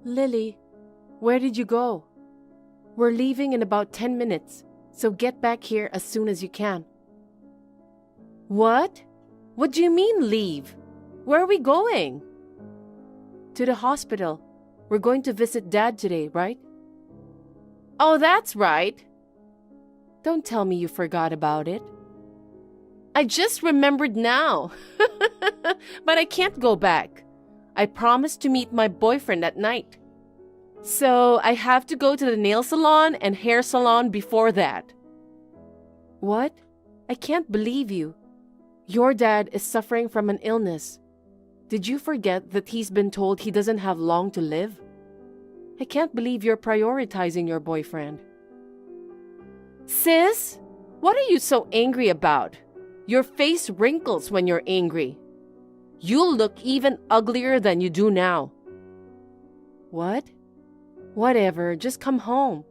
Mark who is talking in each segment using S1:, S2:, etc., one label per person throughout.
S1: Lily, where did you go? We're leaving in about 10 minutes, so get back here as soon as you can. What? What do you mean leave? Where are we going? To the hospital. We're going to visit Dad today, right? Oh, that's right. Don't tell me you forgot about it. I just remembered now. But I can't go back. I promised to meet my boyfriend at night. So I have to go to the nail salon and hair salon before that. What? I can't believe you. Your dad is suffering from an illness. Did you forget that he's been told he doesn't have long to live? I can't believe you're prioritizing your boyfriend. Sis, what are you so angry about? Your face wrinkles when you're angry. You'll look even uglier than you do now. What? Whatever, just come home.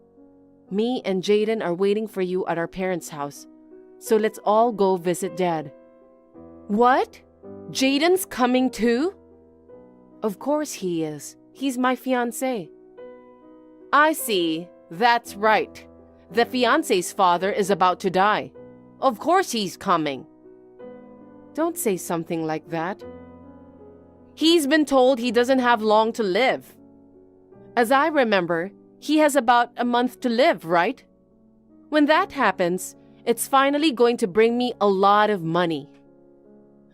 S1: Me and Jaden are waiting for you at our parents' house. So let's all go visit Dad. What? Jaden's coming too? Of course he is. He's my fiancé. I see. That's right. The fiancé's father is about to die. Of course he's coming. Don't say something like that. He's been told he doesn't have long to live. As I remember, he has about a month to live, right? When that happens, it's finally going to bring me a lot of money.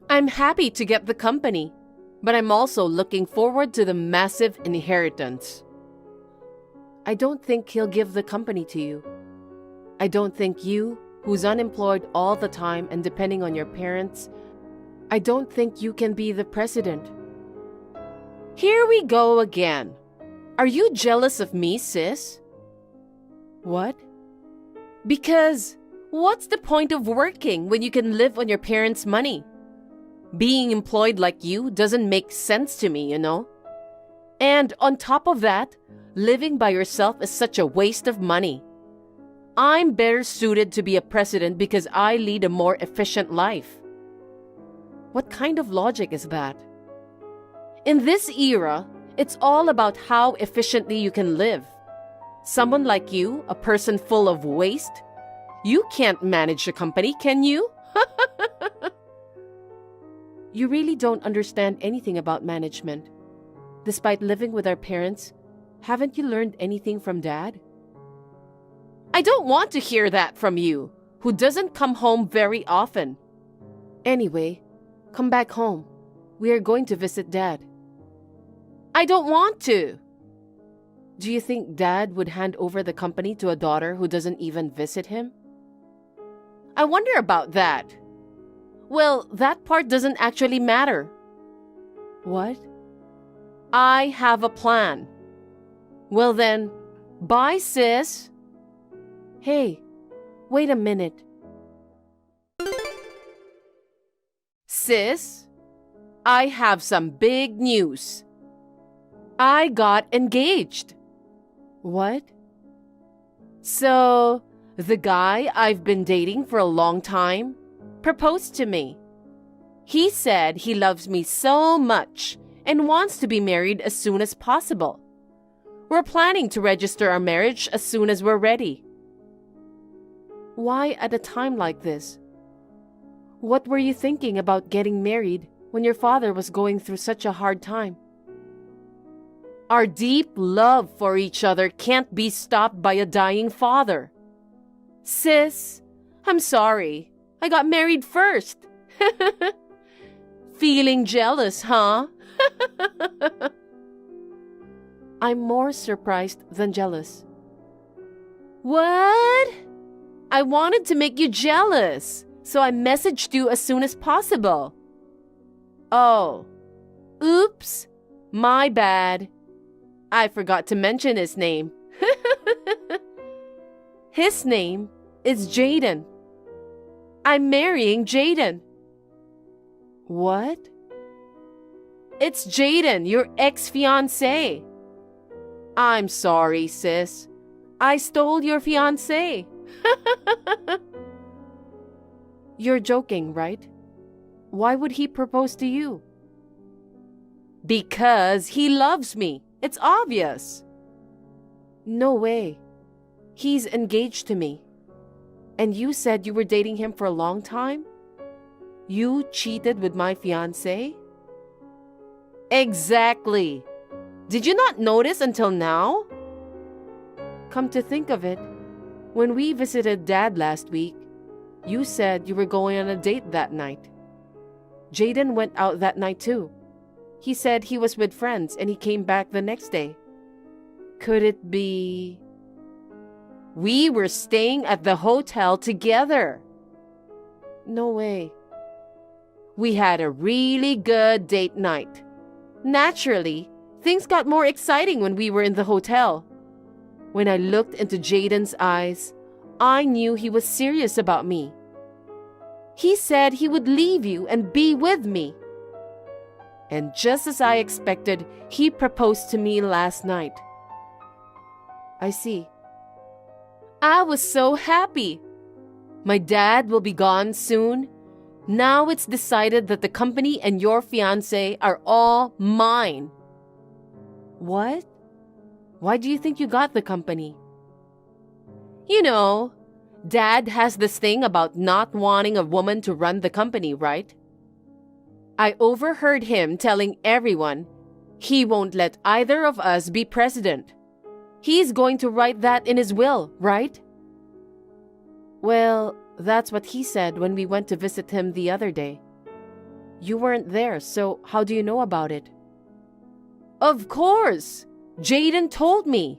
S1: I'm happy to get the company, but I'm also looking forward to the massive inheritance. I don't think he'll give the company to you. I don't think you, who's unemployed all the time and depending on your parents, I don't think you can be the president. Here we go again. Are you jealous of me, sis? What? Because what's the point of working when you can live on your parents' money? Being employed like you doesn't make sense to me, you know? And on top of that, living by yourself is such a waste of money. I'm better suited to be a president because I lead a more efficient life. What kind of logic is that? In this era, it's all about how efficiently you can live. Someone like you, a person full of waste, you can't manage a company, can you? You really don't understand anything about management. Despite living with our parents, haven't you learned anything from Dad? I don't want to hear that from you, who doesn't come home very often. Anyway, come back home. We are going to visit Dad. I don't want to. Do you think Dad would hand over the company to a daughter who doesn't even visit him? I wonder about that. Well, that part doesn't actually matter. What? I have a plan. Well then, bye, sis. Hey, wait a minute. Sis, I have some big news. I got engaged. What? So, the guy I've been dating for a long time proposed to me. He said he loves me so much and wants to be married as soon as possible. We're planning to register our marriage as soon as we're ready. Why at a time like this? What were you thinking about getting married when your father was going through such a hard time? Our deep love for each other can't be stopped by a dying father. Sis, I'm sorry. I got married first. Feeling jealous, huh? I'm more surprised than jealous. What? I wanted to make you jealous, so I messaged you as soon as possible. Oh, oops, my bad. I forgot to mention his name. His name is Jaden. I'm marrying Jaden. What? It's Jaden, your ex-fiancé. I'm sorry, sis. I stole your fiancé. You're joking, right? Why would he propose to you? Because he loves me. It's obvious. No way. He's engaged to me. And you said you were dating him for a long time? You cheated with my fiancé? Exactly. Did you not notice until now? Come to think of it, when we visited Dad last week, you said you were going on a date that night. Jaden went out that night too. He said he was with friends and he came back the next day. Could it be... We were staying at the hotel together. No way. We had a really good date night. Naturally, things got more exciting when we were in the hotel. When I looked into Jaden's eyes, I knew he was serious about me. He said he would leave you and be with me. And just as I expected, he proposed to me last night. I see. I was so happy. My dad will be gone soon. Now it's decided that the company and your fiancé are all mine. What? Why do you think you got the company? You know, Dad has this thing about not wanting a woman to run the company, right? I overheard him telling everyone he won't let either of us be president. He's going to write that in his will, right? Well, that's what he said when we went to visit him the other day. You weren't there, so how do you know about it? Of course! Jaden told me.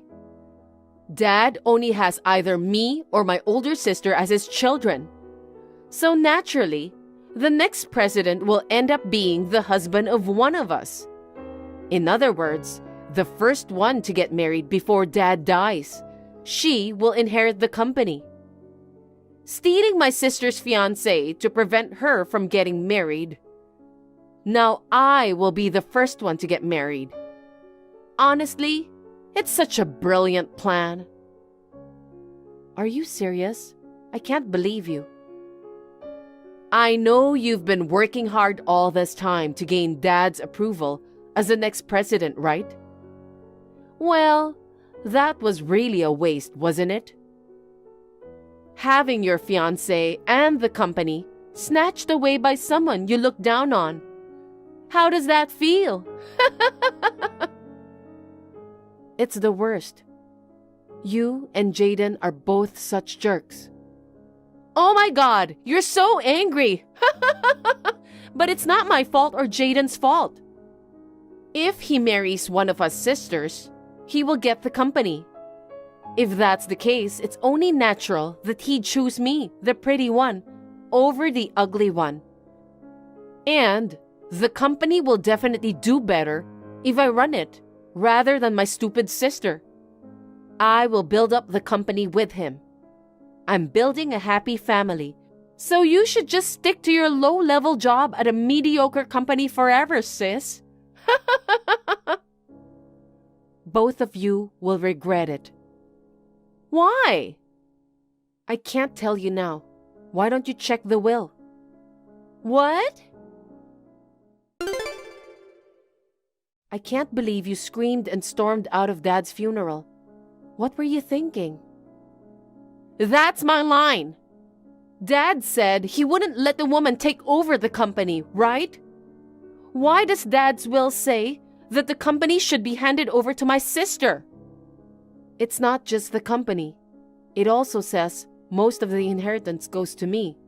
S1: Dad only has either me or my older sister as his children. So naturally, the next president will end up being the husband of one of us. In other words, the first one to get married before Dad dies. She will inherit the company. Stealing my sister's fiancé to prevent her from getting married. Now I will be the first one to get married. Honestly, it's such a brilliant plan. Are you serious? I can't believe you. I know you've been working hard all this time to gain Dad's approval as the next president, right? Well, that was really a waste, wasn't it? Having your fiancé and the company snatched away by someone you look down on. How does that feel? It's the worst. You and Jaden are both such jerks. Oh my God, you're so angry. But it's not my fault or Jaden's fault. If he marries one of us sisters, he will get the company. If that's the case, it's only natural that he'd choose me, the pretty one, over the ugly one. And the company will definitely do better if I run it, rather than my stupid sister. I will build up the company with him. I'm building a happy family, so you should just stick to your low-level job at a mediocre company forever, sis. Both of you will regret it. Why? I can't tell you now. Why don't you check the will? What? I can't believe you screamed and stormed out of Dad's funeral. What were you thinking? That's my line. Dad said he wouldn't let the woman take over the company, right? Why does Dad's will say that the company should be handed over to my sister? It's not just the company. It also says most of the inheritance goes to me.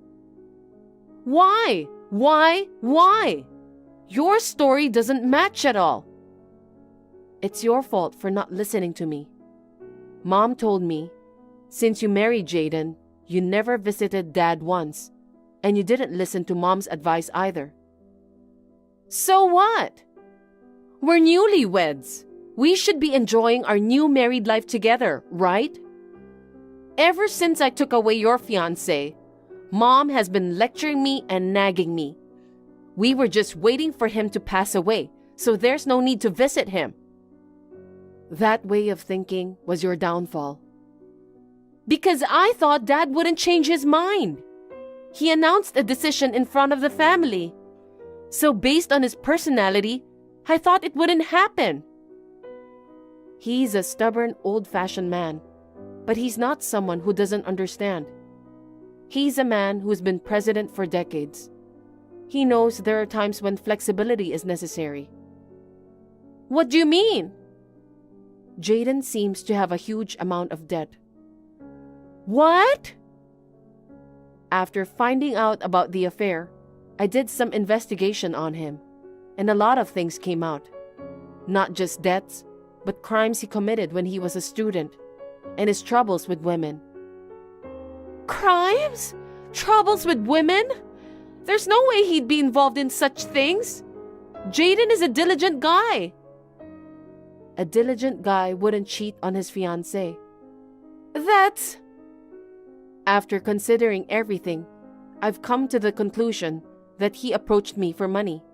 S1: Why? Why? Your story doesn't match at all. It's your fault for not listening to me. Mom told me, since you married Jaden, you never visited Dad once, and you didn't listen to Mom's advice either. So what? We're newlyweds. We should be enjoying our new married life together, right? Ever since I took away your fiancé, Mom has been lecturing me and nagging me. We were just waiting for him to pass away, so there's no need to visit him. That way of thinking was your downfall. Because I thought Dad wouldn't change his mind. He announced a decision in front of the family. So based on his personality, I thought it wouldn't happen. He's a stubborn, old-fashioned man, but he's not someone who doesn't understand. He's a man who's been president for decades. He knows there are times when flexibility is necessary. What do you mean? Jaden seems to have a huge amount of debt. What? After finding out about the affair, I did some investigation on him, and a lot of things came out. Not just debts, but crimes he committed when he was a student, and his troubles with women. Crimes? Troubles with women? There's no way he'd be involved in such things. Jaden is a diligent guy. A diligent guy wouldn't cheat on his fiancée. That's... After considering everything, I've come to the conclusion that he approached me for money.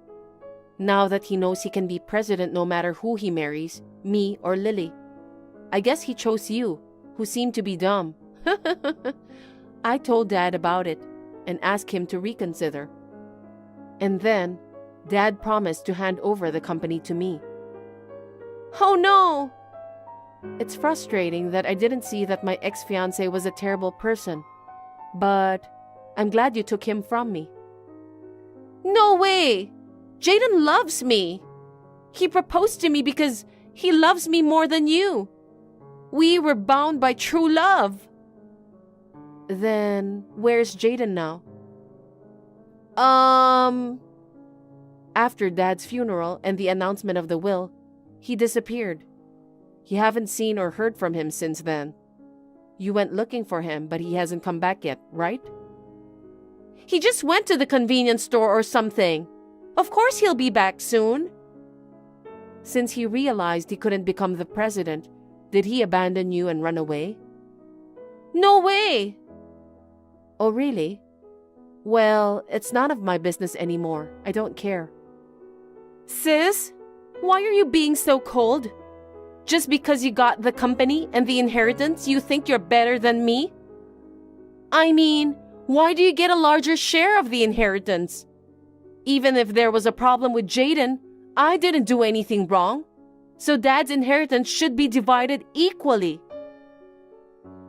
S1: Now that he knows he can be president no matter who he marries, me or Lily. I guess he chose you, who seem to be dumb. I told Dad about it and asked him to reconsider. And then, Dad promised to hand over the company to me. Oh no! It's frustrating that I didn't see that my ex-fiancé was a terrible person. But I'm glad you took him from me. No way! Jaden loves me. He proposed to me because he loves me more than you. We were bound by true love. Then, where's Jaden now? After Dad's funeral and the announcement of the will, he disappeared. You haven't seen or heard from him since then. You went looking for him, but he hasn't come back yet, right? He just went to the convenience store or something. Of course he'll be back soon. Since he realized he couldn't become the president, did he abandon you and run away? No way! Oh, really? Well, it's none of my business anymore. I don't care. Sis, why are you being so cold? Just because you got the company and the inheritance, you think you're better than me? I mean, why do you get a larger share of the inheritance? Even if there was a problem with Jaden, I didn't do anything wrong. So Dad's inheritance should be divided equally.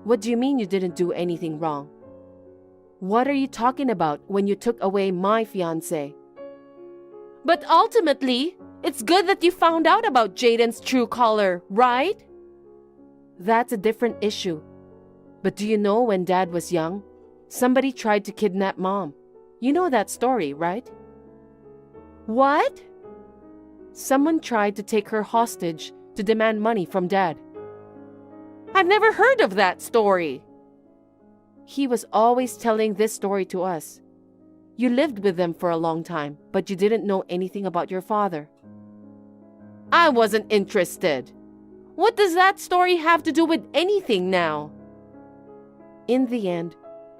S1: What do you mean you didn't do anything wrong? What are you talking about when you took away my fiancé? But ultimately, it's good that you found out about Jaden's true color, right? That's a different issue. But do you know when Dad was young, somebody tried to kidnap Mom? You know that story, right? What? Someone tried to take her hostage to demand money from Dad. I've never heard of that story. He was always telling this story to us. You lived with them for a long time, but you didn't know anything about your father. I wasn't interested. What does that story have to do with anything now? In the end,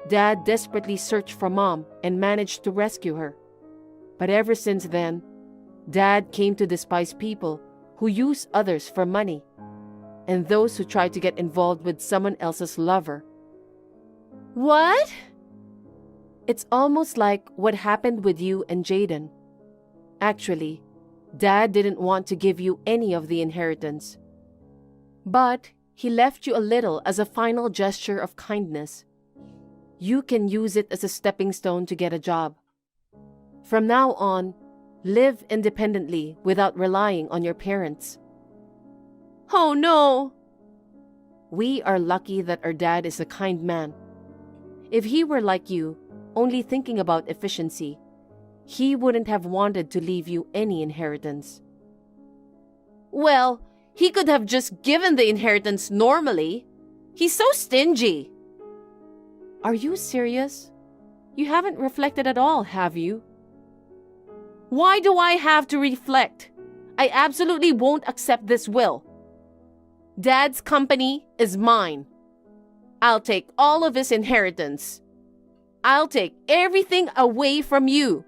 S1: Dad desperately searched for Mom and managed to rescue her. But ever since then, Dad came to despise people who use others for money and those who try to get involved with someone else's lover. What? It's almost like what happened with you and Jaden. Actually, Dad didn't want to give you any of the inheritance. But he left you a little as a final gesture of kindness. You can use it as a stepping stone to get a job. From now on, live independently without relying on your parents. Oh no! We are lucky that our dad is a kind man. If he were like you, only thinking about efficiency, he wouldn't have wanted to leave you any inheritance. Well, he could have just given the inheritance normally. He's so stingy. Are you serious? You haven't reflected at all, have you? Why do I have to reflect? I absolutely won't accept this will. Dad's company is mine. I'll take all of his inheritance. I'll take everything away from you.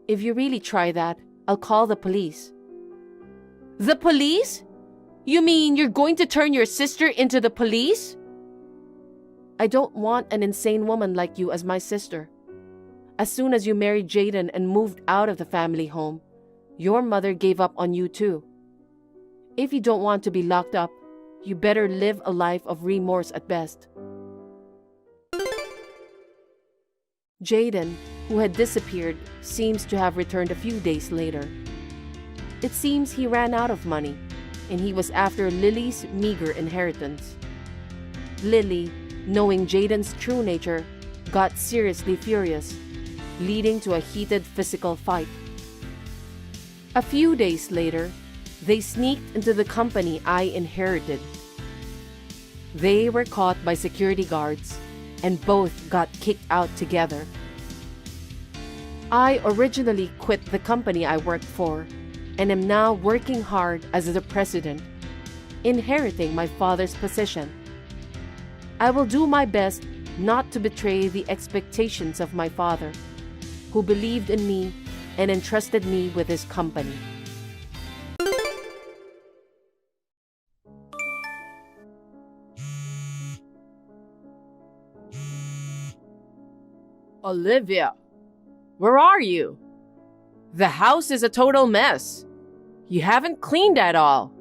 S1: If you really try that, I'll call the police. The police? You mean you're going to turn your sister into the police? I don't want an insane woman like you as my sister. As soon as you married Jaden and moved out of the family home, your mother gave up on you too. If you don't want to be locked up, you better live a life of remorse at best. Jaden, who had disappeared, seems to have returned a few days later. It seems he ran out of money, and he was after Lily's meager inheritance. Lily, knowing Jaden's true nature, got seriously furious, leading to a heated physical fight. A few days later, they sneaked into the company I inherited. They were caught by security guards, and both got kicked out together. I originally quit the company I worked for, and am now working hard as the president, inheriting my father's position. I will do my best not to betray the expectations of my father, who believed in me and entrusted me with his company. Olivia, where are you? The house is a total mess. You haven't cleaned at all.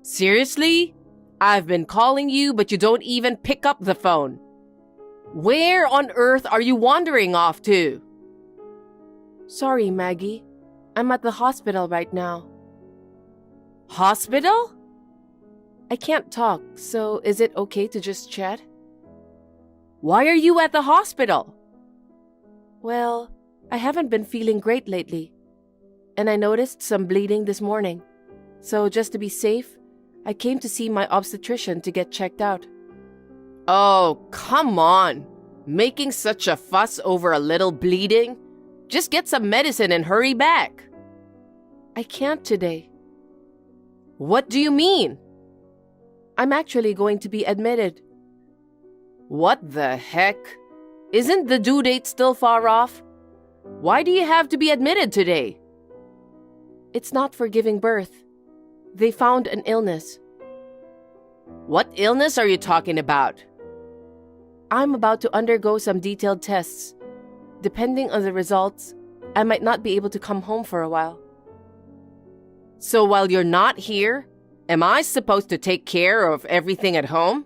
S1: Seriously? I've been calling you, but you don't even pick up the phone. Where on earth are you wandering off to? Sorry, Maggie. I'm at the hospital right now. Hospital? I can't talk, so is it okay to just chat? Why are you at the hospital? Well, I haven't been feeling great lately, and I noticed some bleeding this morning. So just to be safe, I came to see my obstetrician to get checked out. Oh, come on. Making such a fuss over a little bleeding? Just get some medicine and hurry back. I can't today. What do you mean? I'm actually going to be admitted. What the heck? Isn't the due date still far off? Why do you have to be admitted today? It's not for giving birth. They found an illness. What illness are you talking about? I'm about to undergo some detailed tests. Depending on the results, I might not be able to come home for a while. So while you're not here, am I supposed to take care of everything at home?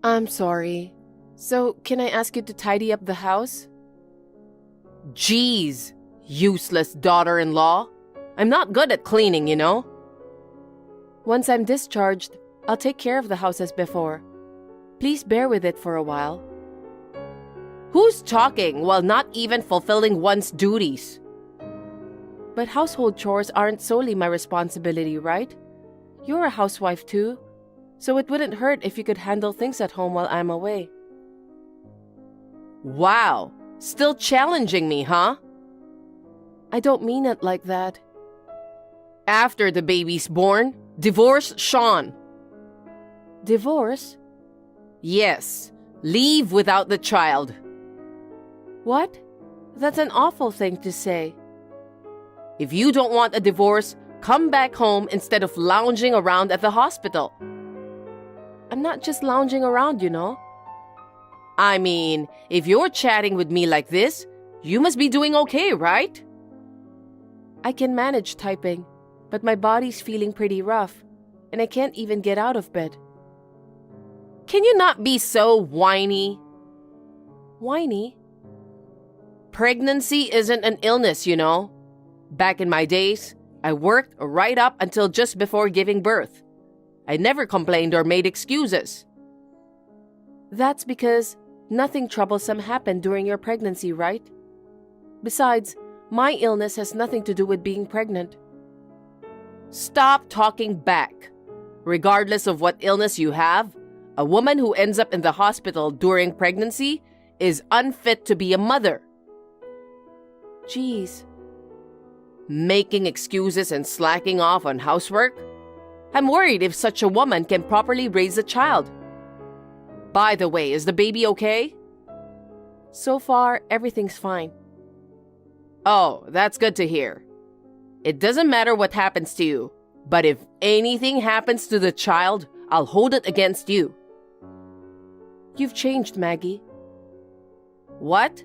S1: I'm sorry. So, can I ask you to tidy up the house? Jeez, useless daughter-in-law. I'm not good at cleaning, you know. Once I'm discharged, I'll take care of the house as before. Please bear with it for a while. Who's talking while not even fulfilling one's duties? But household chores aren't solely my responsibility, right? You're a housewife too, so it wouldn't hurt if you could handle things at home while I'm away. Wow, still challenging me, huh? I don't mean it like that. After the baby's born, divorce Sean. Divorce? Yes, leave without the child. What? That's an awful thing to say. If you don't want a divorce, come back home instead of lounging around at the hospital. I'm not just lounging around, you know. I mean, if you're chatting with me like this, you must be doing okay, right? I can manage typing, but my body's feeling pretty rough, and I can't even get out of bed. Can you not be so whiny? Whiny? Pregnancy isn't an illness, you know. Back in my days, I worked right up until just before giving birth. I never complained or made excuses. That's because nothing troublesome happened during your pregnancy, right? Besides, my illness has nothing to do with being pregnant. Stop talking back. Regardless of what illness you have, a woman who ends up in the hospital during pregnancy is unfit to be a mother. Jeez. Making excuses and slacking off on housework? I'm worried if such a woman can properly raise a child. By the way, is the baby okay? So far, everything's fine. Oh, that's good to hear. It doesn't matter what happens to you, but if anything happens to the child, I'll hold it against you. You've changed, Maggie. What?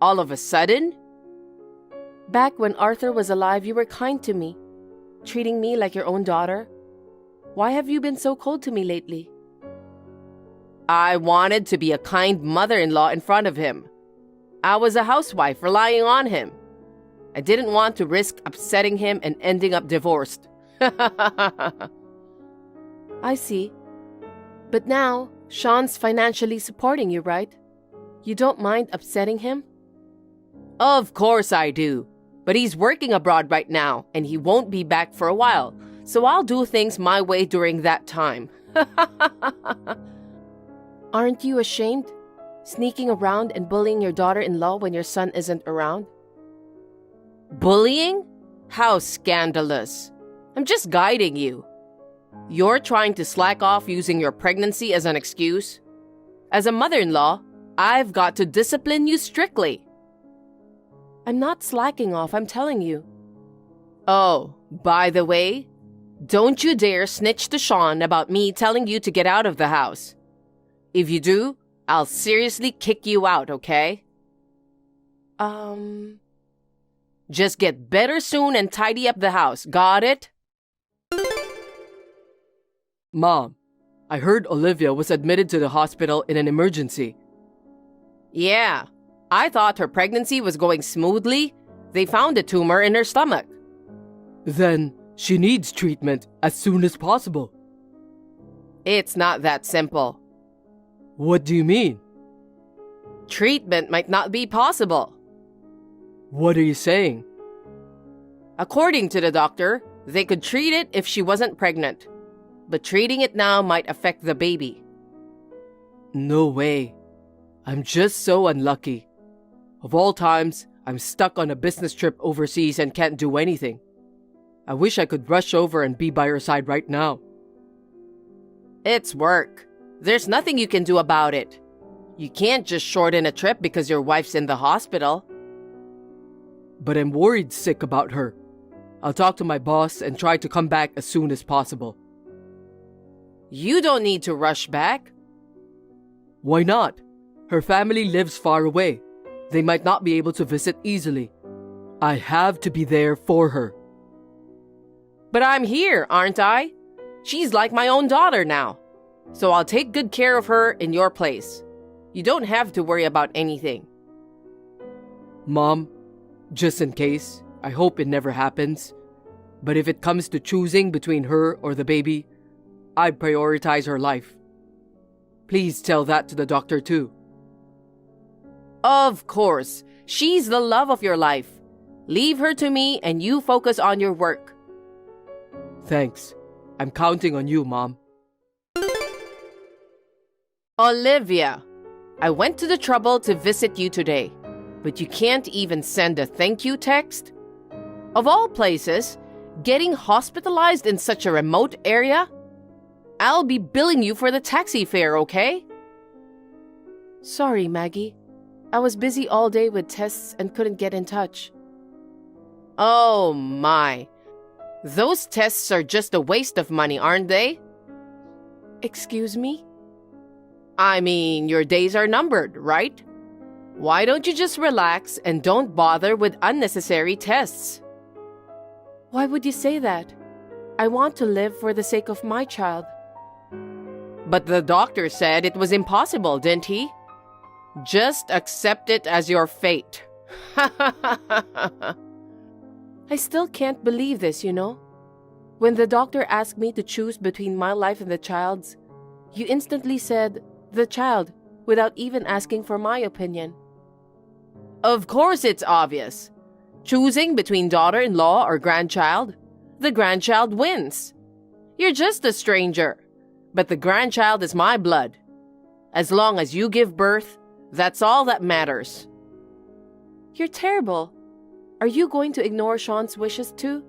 S1: All of a sudden? Back when Arthur was alive, you were kind to me, treating me like your own daughter. Why have you been so cold to me lately? I wanted to be a kind mother-in-law in front of him. I was a housewife relying on him. I didn't want to risk upsetting him and ending up divorced. I see. But now, Sean's financially supporting you, right? You don't mind upsetting him? Of course I do. But he's working abroad right now, and he won't be back for a while. So I'll do things my way during that time. Aren't you ashamed? Sneaking around and bullying your daughter-in-law when your son isn't around? Bullying? How scandalous. I'm just guiding you. You're trying to slack off using your pregnancy as an excuse. As a mother-in-law, I've got to discipline you strictly. I'm not slacking off, I'm telling you. Oh, by the way, don't you dare snitch to Sean about me telling you to get out of the house. If you do, I'll seriously kick you out, okay? Just get better soon and tidy up the house, got it?
S2: Mom, I heard Olivia was admitted to the hospital in an emergency.
S1: Yeah, I thought her pregnancy was going smoothly. They found a tumor in her stomach.
S2: Then she needs treatment as soon as possible.
S1: It's not that simple.
S2: What do you mean?
S1: Treatment might not be possible.
S2: What are you saying?
S1: According to the doctor, they could treat it if she wasn't pregnant. But treating it now might affect the baby.
S2: No way. I'm just so unlucky. Of all times, I'm stuck on a business trip overseas and can't do anything. I wish I could rush over and be by her side right now.
S1: It's work. There's nothing you can do about it. You can't just shorten a trip because your wife's in the hospital.
S2: But I'm worried sick about her. I'll talk to my boss and try to come back as soon as possible.
S1: You don't need to rush back.
S2: Why not? Her family lives far away. They might not be able to visit easily. I have to be there for her.
S1: But I'm here, aren't I? She's like my own daughter now. So I'll take good care of her in your place. You don't have to worry about anything.
S2: Mom, just in case, I hope it never happens. But if it comes to choosing between her or the baby, I'd prioritize her life. Please tell that to the doctor too.
S1: Of course. She's the love of your life. Leave her to me and you focus on your work.
S2: Thanks. I'm counting on you, Mom.
S1: Olivia, I went to the trouble to visit you today, but you can't even send a thank you text? Of all places, getting hospitalized in such a remote area? I'll be billing you for the taxi fare, okay? Sorry, Maggie. I was busy all day with tests and couldn't get in touch. Oh my. Those tests are just a waste of money, aren't they? Excuse me? I mean, your days are numbered, right? Why don't you just relax and don't bother with unnecessary tests? Why would you say that? I want to live for the sake of my child. But the doctor said it was impossible, didn't he? Just accept it as your fate. I still can't believe this, you know? When the doctor asked me to choose between my life and the child's, you instantly said, the child, without even asking for my opinion. Of course it's obvious. Choosing between daughter-in-law or grandchild, the grandchild wins. You're just a stranger, but the grandchild is my blood. As long as you give birth, that's all that matters. You're terrible. Are you going to ignore Sean's wishes too?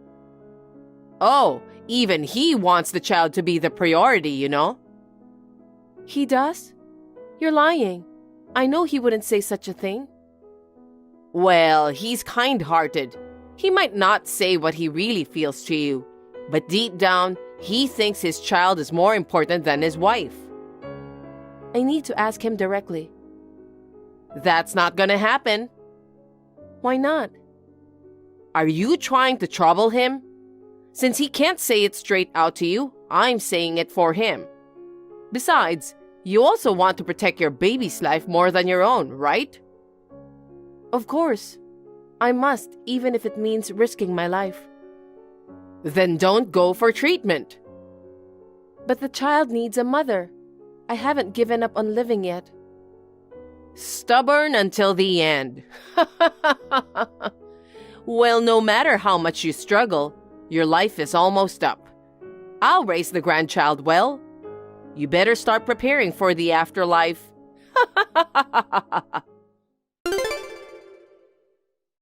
S1: Oh, even he wants the child to be the priority, you know? He does? You're lying. I know he wouldn't say such a thing. Well, he's kind-hearted. He might not say what he really feels to you, but deep down, he thinks his child is more important than his wife. I need to ask him directly. That's not gonna happen. Why not? Are you trying to trouble him? Since he can't say it straight out to you, I'm saying it for him. Besides, you also want to protect your baby's life more than your own, right? Of course. I must, even if it means risking my life. Then don't go for treatment. But the child needs a mother. I haven't given up on living yet. Stubborn until the end. Well, no matter how much you struggle, your life is almost up. I'll raise the grandchild well. You better start preparing for the afterlife.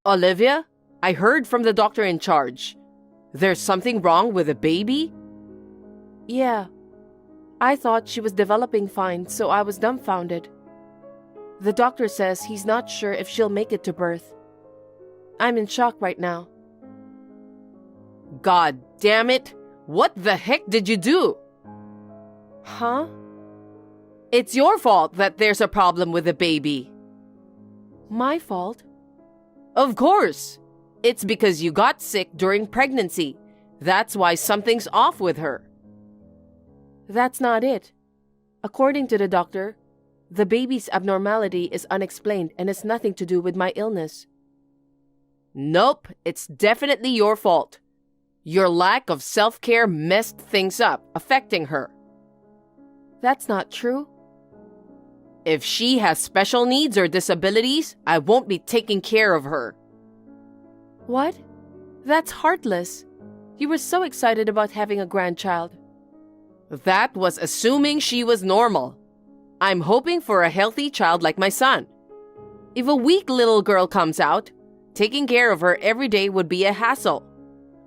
S1: Olivia, I heard from the doctor in charge. There's something wrong with the baby? Yeah. I thought she was developing fine, so I was dumbfounded. The doctor says he's not sure if she'll make it to birth. I'm in shock right now. God damn it! What the heck did you do? Huh? It's your fault that there's a problem with the baby. My fault? Of course! It's because you got sick during pregnancy. That's why something's off with her. That's not it. According to the doctor, the baby's abnormality is unexplained and has nothing to do with my illness. Nope, it's definitely your fault. Your lack of self-care messed things up, affecting her. That's not true. If she has special needs or disabilities, I won't be taking care of her. What? That's heartless. You were so excited about having a grandchild. That was assuming she was normal. I'm hoping for a healthy child like my son. If a weak little girl comes out, taking care of her every day would be a hassle.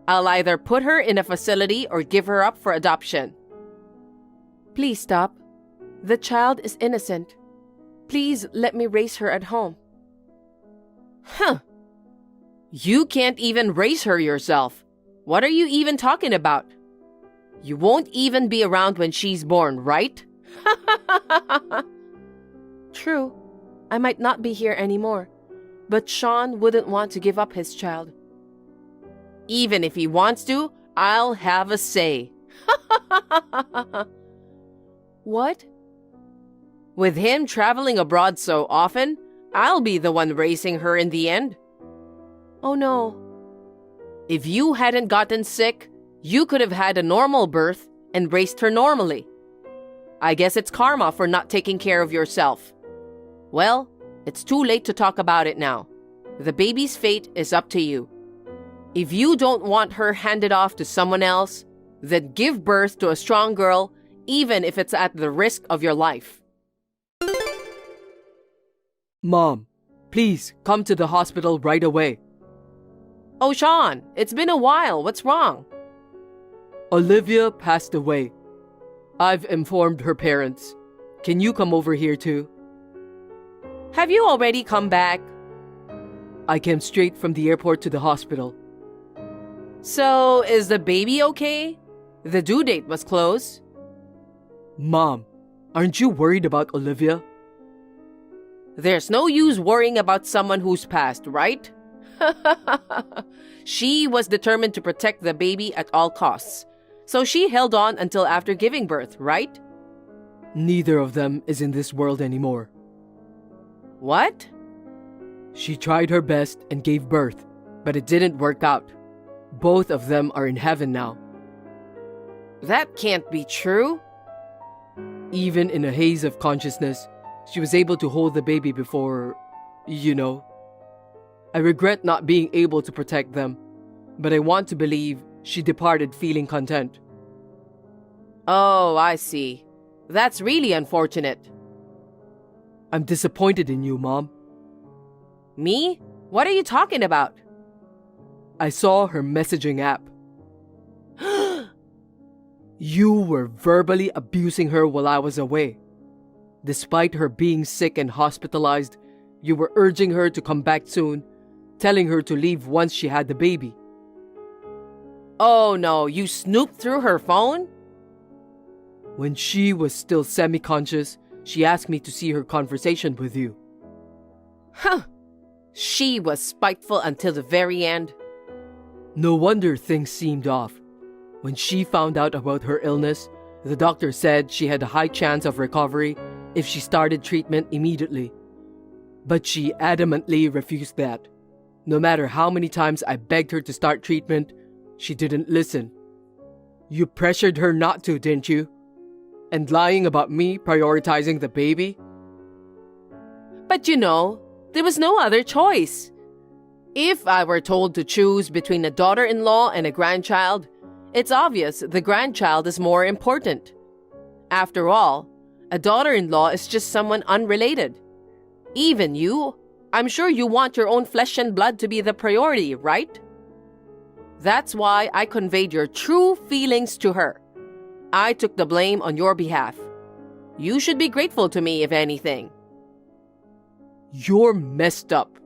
S1: I'll either put her in a facility or give her up for adoption. Please stop. The child is innocent. Please let me raise her at home. Huh. You can't even raise her yourself. What are you even talking about? You won't even be around when she's born, right? True. I might not be here anymore. But Sean wouldn't want to give up his child. Even if he wants to, I'll have a say. What? With him traveling abroad so often, I'll be the one raising her in the end. Oh no. If you hadn't gotten sick, you could have had a normal birth and raised her normally. I guess it's karma for not taking care of yourself. Well, it's too late to talk about it now. The baby's fate is up to you. If you don't want her handed off to someone else, then give birth to a strong girl, even if it's at the risk of your life.
S2: Mom, please come to the hospital right away.
S1: Oh, Sean, it's been a while. What's wrong?
S2: Olivia passed away. I've informed her parents. Can you come over here too?
S1: Have you already come back?
S2: I came straight from the airport to the hospital.
S1: So, is the baby okay? The due date was close.
S2: Mom, aren't you worried about Olivia?
S1: There's no use worrying about someone who's passed, right? She was determined to protect the baby at all costs. So she held on until after giving birth, right?
S2: Neither of them is in this world anymore.
S1: What?
S2: She tried her best and gave birth, but it didn't work out. Both of them are in heaven now.
S1: That can't be true.
S2: Even in a haze of consciousness, she was able to hold the baby before, you know. I regret not being able to protect them, but I want to believe she departed feeling content.
S1: Oh, I see. That's really unfortunate.
S2: I'm disappointed in you, Mom.
S1: Me? What are you talking about?
S2: I saw her messaging app. You were verbally abusing her while I was away. Despite her being sick and hospitalized, you were urging her to come back soon, telling her to leave once she had the baby.
S1: Oh no, you snooped through her phone?
S2: When she was still semi-conscious, she asked me to see her conversation with you.
S1: Huh. She was spiteful until the very end.
S2: No wonder things seemed off. When she found out about her illness, the doctor said she had a high chance of recovery if she started treatment immediately. But she adamantly refused that. No matter how many times I begged her to start treatment, she didn't listen. You pressured her not to, didn't you? And lying about me prioritizing the baby?
S1: But there was no other choice. If I were told to choose between a daughter-in-law and a grandchild, it's obvious the grandchild is more important. After all, a daughter-in-law is just someone unrelated. Even you, I'm sure you want your own flesh and blood to be the priority, right? That's why I conveyed your true feelings to her. I took the blame on your behalf. You should be grateful to me, if anything.
S2: You're messed up.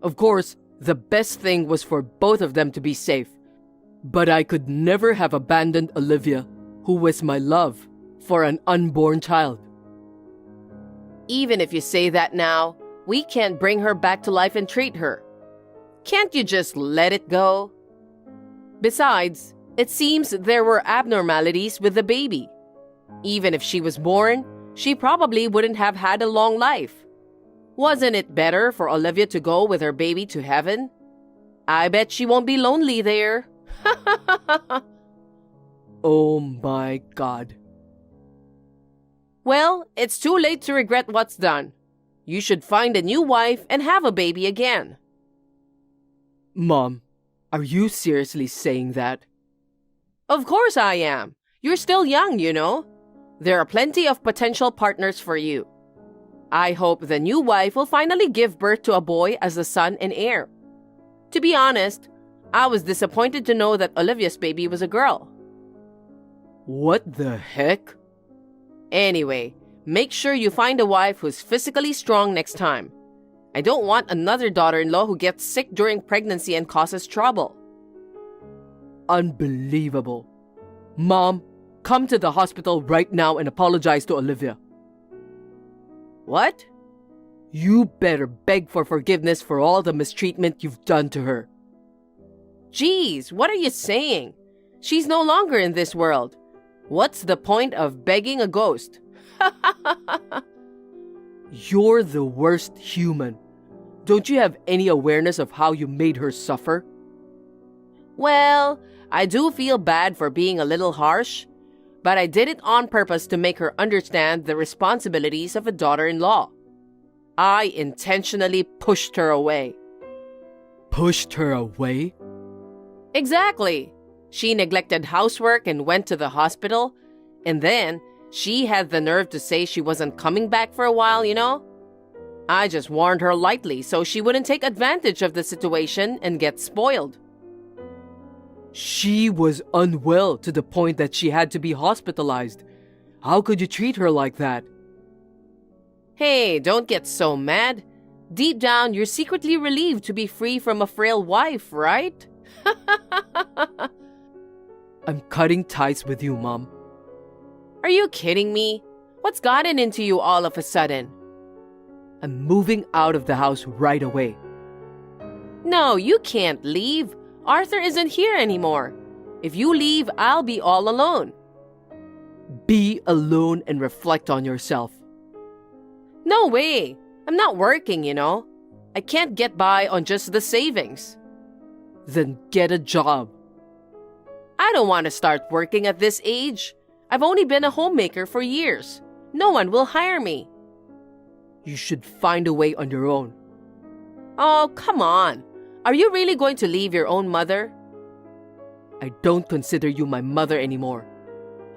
S2: Of course, the best thing was for both of them to be safe. But I could never have abandoned Olivia, who was my love, for an unborn child.
S1: Even if you say that now, we can't bring her back to life and treat her. Can't you just let it go? Besides, it seems there were abnormalities with the baby. Even if she was born, she probably wouldn't have had a long life. Wasn't it better for Olivia to go with her baby to heaven? I bet she won't be lonely there.
S2: Oh my God.
S1: Well, it's too late to regret what's done. You should find a new wife and have a baby again.
S2: Mom, are you seriously saying that?
S1: Of course I am. You're still young, There are plenty of potential partners for you. I hope the new wife will finally give birth to a boy as the son and heir. To be honest, I was disappointed to know that Olivia's baby was a girl.
S2: What the heck?
S1: Anyway, make sure you find a wife who's physically strong next time. I don't want another daughter-in-law who gets sick during pregnancy and causes trouble.
S2: Unbelievable. Mom, come to the hospital right now and apologize to Olivia.
S1: What?
S2: You better beg for forgiveness for all the mistreatment you've done to her.
S1: Geez, what are you saying? She's no longer in this world. What's the point of begging a ghost?
S2: You're the worst human. Don't you have any awareness of how you made her suffer?
S1: Well, I do feel bad for being a little harsh, but I did it on purpose to make her understand the responsibilities of a daughter-in-law. I intentionally pushed her away.
S2: Pushed her away?
S1: Exactly. She neglected housework and went to the hospital, and then she had the nerve to say she wasn't coming back for a while, I just warned her lightly so she wouldn't take advantage of the situation and get spoiled.
S2: She was unwell to the point that she had to be hospitalized. How could you treat her like that?
S1: Hey, don't get so mad. Deep down, you're secretly relieved to be free from a frail wife, right?
S2: I'm cutting ties with you, Mom.
S1: Are you kidding me? What's gotten into you all of a sudden?
S2: I'm moving out of the house right away.
S1: No, you can't leave. Arthur isn't here anymore. If you leave, I'll be all alone.
S2: Be alone and reflect on yourself.
S1: No way. I'm not working, I can't get by on just the savings.
S2: Then get a job.
S1: I don't want to start working at this age. I've only been a homemaker for years. No one will hire me.
S2: You should find a way on your own.
S1: Oh, come on. Are you really going to leave your own mother?
S2: I don't consider you my mother anymore.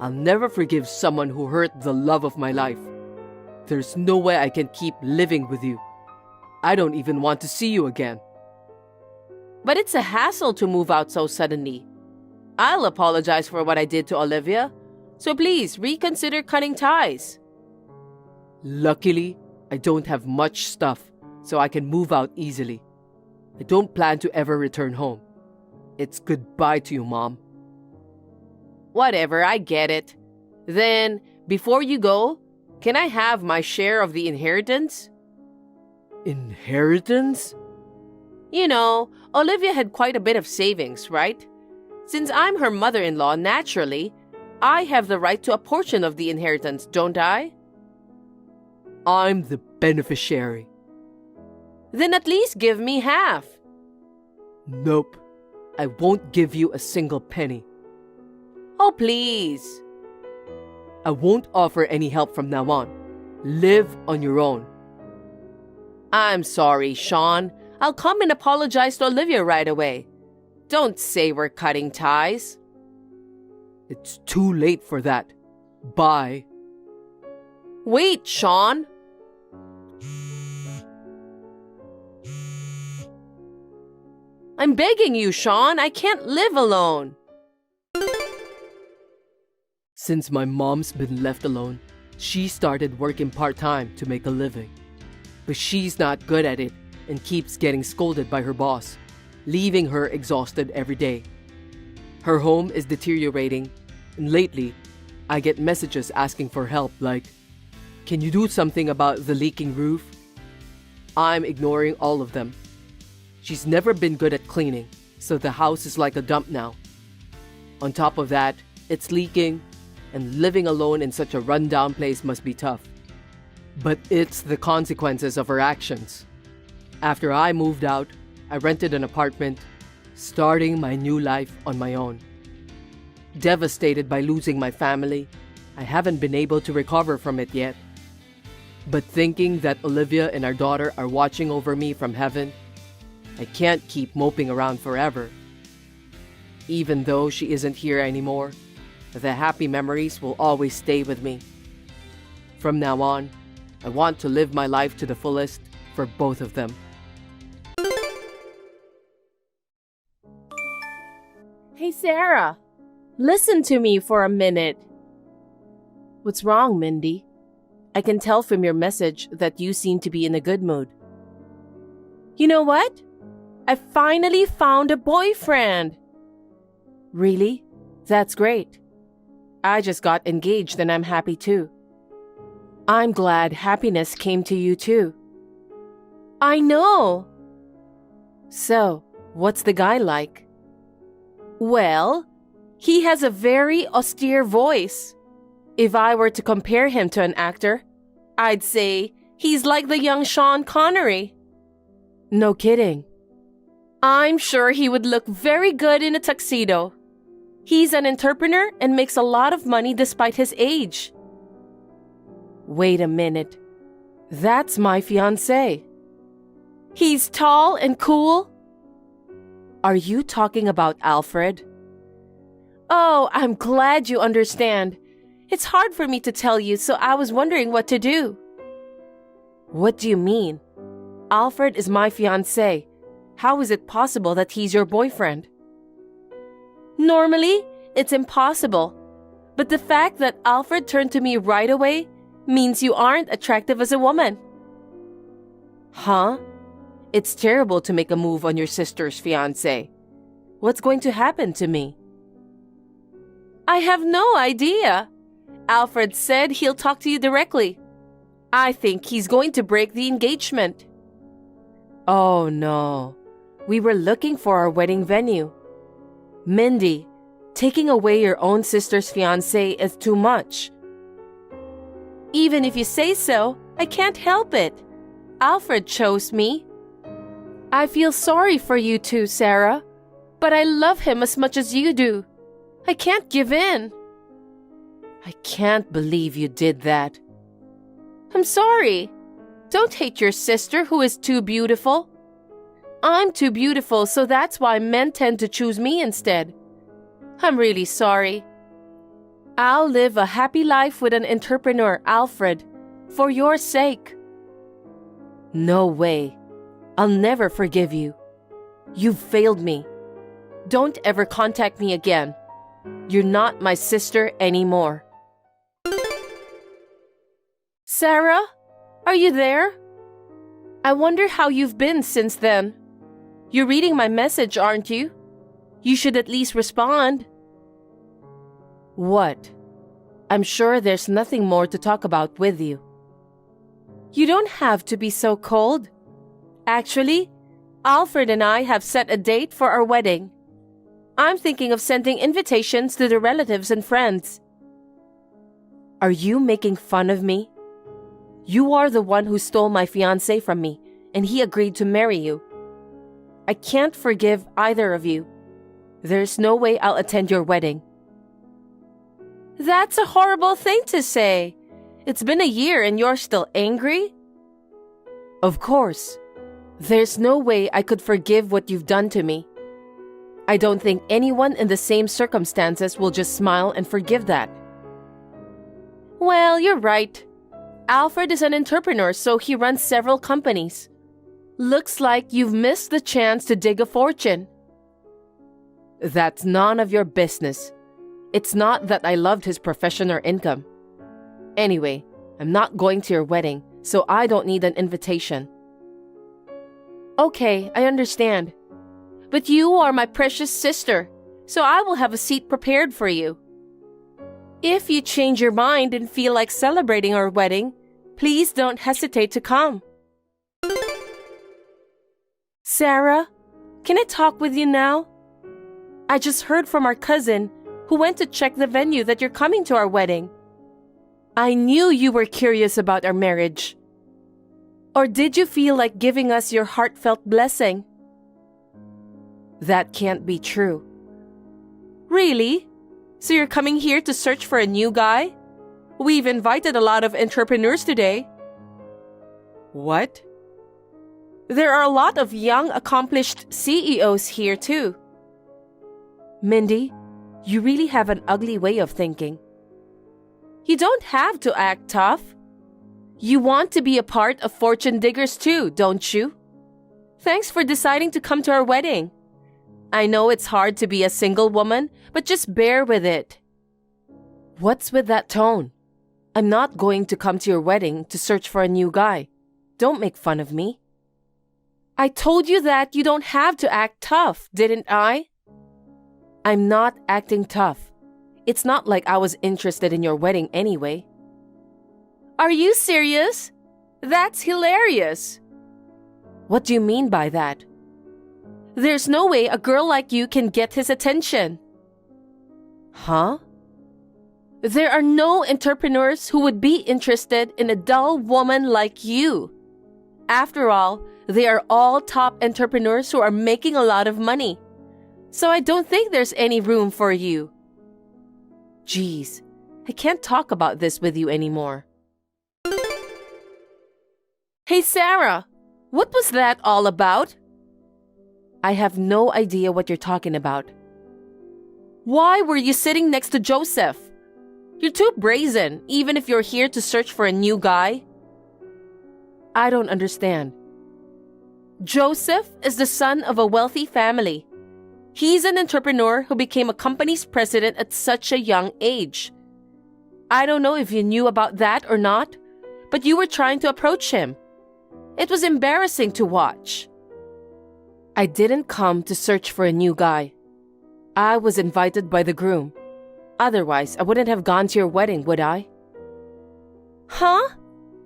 S2: I'll never forgive someone who hurt the love of my life. There's no way I can keep living with you. I don't even want to see you again.
S1: But it's a hassle to move out so suddenly. I'll apologize for what I did to Olivia. So please reconsider cutting ties.
S2: Luckily, I don't have much stuff, so I can move out easily. I don't plan to ever return home. It's goodbye to you, Mom.
S1: Whatever, I get it. Then, before you go, can I have my share of the inheritance?
S2: Inheritance?
S1: You know, Olivia had quite a bit of savings, right? Since I'm her mother-in-law, naturally, I have the right to a portion of the inheritance, don't I?
S2: I'm the beneficiary.
S1: Then at least give me half.
S2: Nope. I won't give you a single penny.
S1: Oh, please.
S2: I won't offer any help from now on. Live on your own.
S1: I'm sorry, Sean. I'll come and apologize to Olivia right away. Don't say we're cutting ties.
S2: It's too late for that. Bye.
S1: Wait, Sean. I'm begging you, Sean. I can't live alone.
S2: Since my mom's been left alone, she started working part-time to make a living. But she's not good at it and keeps getting scolded by her boss, leaving her exhausted every day. Her home is deteriorating, and lately, I get messages asking for help like, "Can you do something about the leaking roof?" I'm ignoring all of them. She's never been good at cleaning, so the house is like a dump now. On top of that, it's leaking, and living alone in such a rundown place must be tough. But it's the consequences of her actions. After I moved out, I rented an apartment, starting my new life on my own. Devastated by losing my family, I haven't been able to recover from it yet. But thinking that Olivia and our daughter are watching over me from heaven, I can't keep moping around forever. Even though she isn't here anymore, the happy memories will always stay with me. From now on, I want to live my life to the fullest for both of them.
S1: Hey, Sarah. Listen to me for a minute. What's wrong, Mindy? I can tell from your message that you seem to be in a good mood. You know what? I finally found a boyfriend. Really? That's great. I just got engaged and I'm happy too. I'm glad happiness came to you too. I know. So, what's the guy like? Well, he has a very austere voice. If I were to compare him to an actor, I'd say he's like the young Sean Connery. No kidding. I'm sure he would look very good in a tuxedo. He's an entrepreneur and makes a lot of money despite his age. Wait a minute. That's my fiancé. He's tall and cool. Are you talking about Alfred? Oh, I'm glad you understand. It's hard for me to tell you, so I was wondering what to do. What do you mean? Alfred is my fiancé. How is it possible that he's your boyfriend? Normally, it's impossible. But the fact that Alfred turned to me right away means you aren't attractive as a woman. Huh? It's terrible to make a move on your sister's fiancé. What's going to happen to me? I have no idea. Alfred said he'll talk to you directly. I think he's going to break the engagement. Oh no. We were looking for our wedding venue. Mindy, taking away your own sister's fiancé is too much. Even if you say so, I can't help it. Alfred chose me. I feel sorry for you too, Sarah, but I love him as much as you do. I can't give in. I can't believe you did that. I'm sorry. Don't hate your sister who is too beautiful. I'm too beautiful, so that's why men tend to choose me instead. I'm really sorry. I'll live a happy life with an entrepreneur, Alfred, for your sake. No way. I'll never forgive you. You've failed me. Don't ever contact me again. You're not my sister anymore. Sarah, are you there? I wonder how you've been since then. You're reading my message, aren't you? You should at least respond. What? I'm sure there's nothing more to talk about with you. You don't have to be so cold. Actually, Alfred and I have set a date for our wedding. I'm thinking of sending invitations to the relatives and friends. Are you making fun of me? You are the one who stole my fiancé from me, and he agreed to marry you. I can't forgive either of you. There's no way I'll attend your wedding. That's a horrible thing to say. It's been a year and you're still angry? Of course. There's no way I could forgive what you've done to me. I don't think anyone in the same circumstances will just smile and forgive that. Well, you're right. Alfred is an entrepreneur, so he runs several companies. Looks like you've missed the chance to dig a fortune. That's none of your business. It's not that I loved his profession or income. Anyway, I'm not going to your wedding, so I don't need an invitation. Okay, I understand. But you are my precious sister, so I will have a seat prepared for you. If you change your mind and feel like celebrating our wedding, please don't hesitate to come. Sarah, can I talk with you now? I just heard from our cousin who went to check the venue that you're coming to our wedding. I knew you were curious about our marriage. Or did you feel like giving us your heartfelt blessing? That can't be true. Really? So you're coming here to search for a new guy? We've invited a lot of entrepreneurs today. What? There are a lot of young, accomplished CEOs here too. Mindy, you really have an ugly way of thinking. You don't have to act tough. You want to be a part of fortune diggers too, don't you? Thanks for deciding to come to our wedding. I know it's hard to be a single woman, but just bear with it. What's with that tone? I'm not going to come to your wedding to search for a new guy. Don't make fun of me. I told you that you don't have to act tough, didn't I? I'm not acting tough. It's not like I was interested in your wedding anyway. Are you serious? That's hilarious. What do you mean by that? There's no way a girl like you can get his attention. Huh? There are no entrepreneurs who would be interested in a dull woman like you. After all, they are all top entrepreneurs who are making a lot of money. So I don't think there's any room for you. Geez, I can't talk about this with you anymore. Hey Sarah, what was that all about? I have no idea what you're talking about. Why were you sitting next to Joseph? You're too brazen, even if you're here to search for a new guy. I don't understand. Joseph is the son of a wealthy family. He's an entrepreneur who became a company's president at such a young age. I don't know if you knew about that or not, but you were trying to approach him. It was embarrassing to watch. I didn't come to search for a new guy. I was invited by the groom. Otherwise, I wouldn't have gone to your wedding, would I? Huh?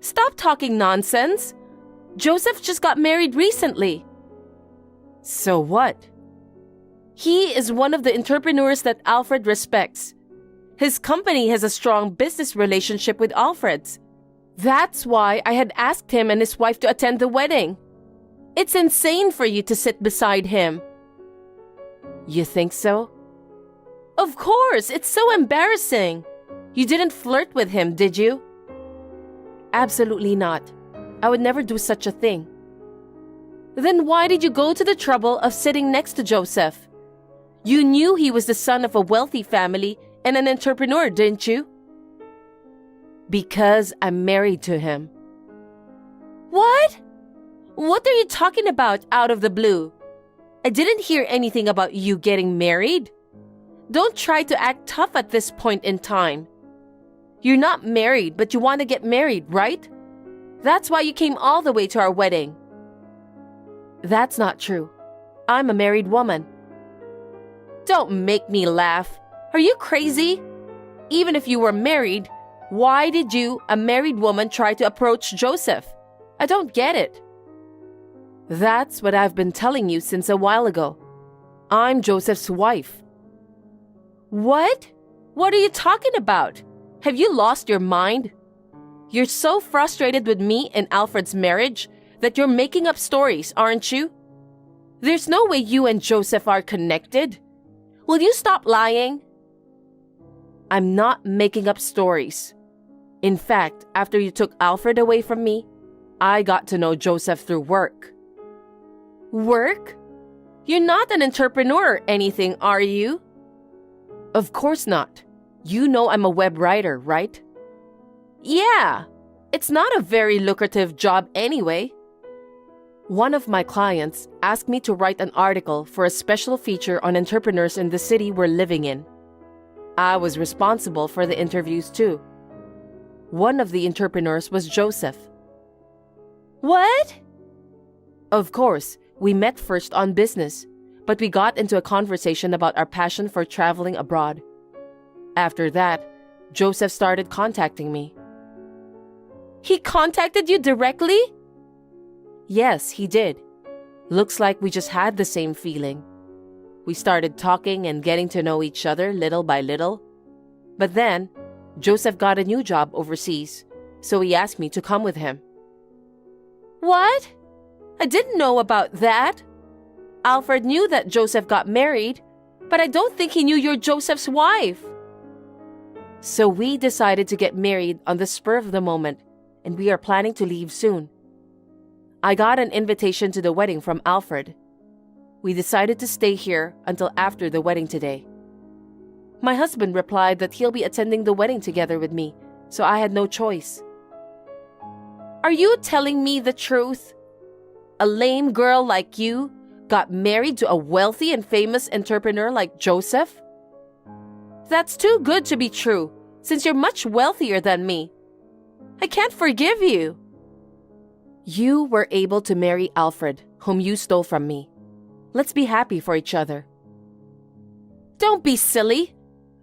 S1: Stop talking nonsense. Joseph just got married recently. So what? He is one of the entrepreneurs that Alfred respects. His company has a strong business relationship with Alfred's. That's why I had asked him and his wife to attend the wedding. It's insane for you to sit beside him. You think so? Of course, it's so embarrassing. You didn't flirt with him, did you? Absolutely not. I would never do such a thing. Then why did you go to the trouble of sitting next to Joseph? You knew he was the son of a wealthy family and an entrepreneur, didn't you? Because I'm married to him. What? What are you talking about out of the blue? I didn't hear anything about you getting married. Don't try to act tough at this point in time. You're not married, but you want to get married, right? That's why you came all the way to our wedding. That's not true. I'm a married woman. Don't make me laugh. Are you crazy? Even if you were married, why did you, a married woman, try to approach Joseph? I don't get it. That's what I've been telling you since a while ago. I'm Joseph's wife. What? What are you talking about? Have you lost your mind? You're so frustrated with me and Alfred's marriage that you're making up stories, aren't you? There's no way you and Joseph are connected. Will you stop lying? I'm not making up stories. In fact, after you took Alfred away from me, I got to know Joseph through work. Work? You're not an entrepreneur or anything, are you? Of course not. You know I'm a web writer, right? Yeah, it's not a very lucrative job anyway. One of my clients asked me to write an article for a special feature on entrepreneurs in the city we're living in. I was responsible for the interviews too. One of the entrepreneurs was Joseph. What? Of course, we met first on business, but we got into a conversation about our passion for traveling abroad. After that, Joseph started contacting me. He contacted you directly? Yes, he did. Looks like we just had the same feeling. We started talking and getting to know each other little by little. But then, Joseph got a new job overseas, so he asked me to come with him. What? I didn't know about that. Alfred knew that Joseph got married, but I don't think he knew you're Joseph's wife. So we decided to get married on the spur of the moment, and we are planning to leave soon. I got an invitation to the wedding from Alfred. We decided to stay here until after the wedding today. My husband replied that he'll be attending the wedding together with me, so I had no choice. Are you telling me the truth? A lame girl like you got married to a wealthy and famous entrepreneur like Joseph? That's too good to be true, since you're much wealthier than me. I can't forgive you. You were able to marry Alfred, whom you stole from me. Let's be happy for each other. Don't be silly.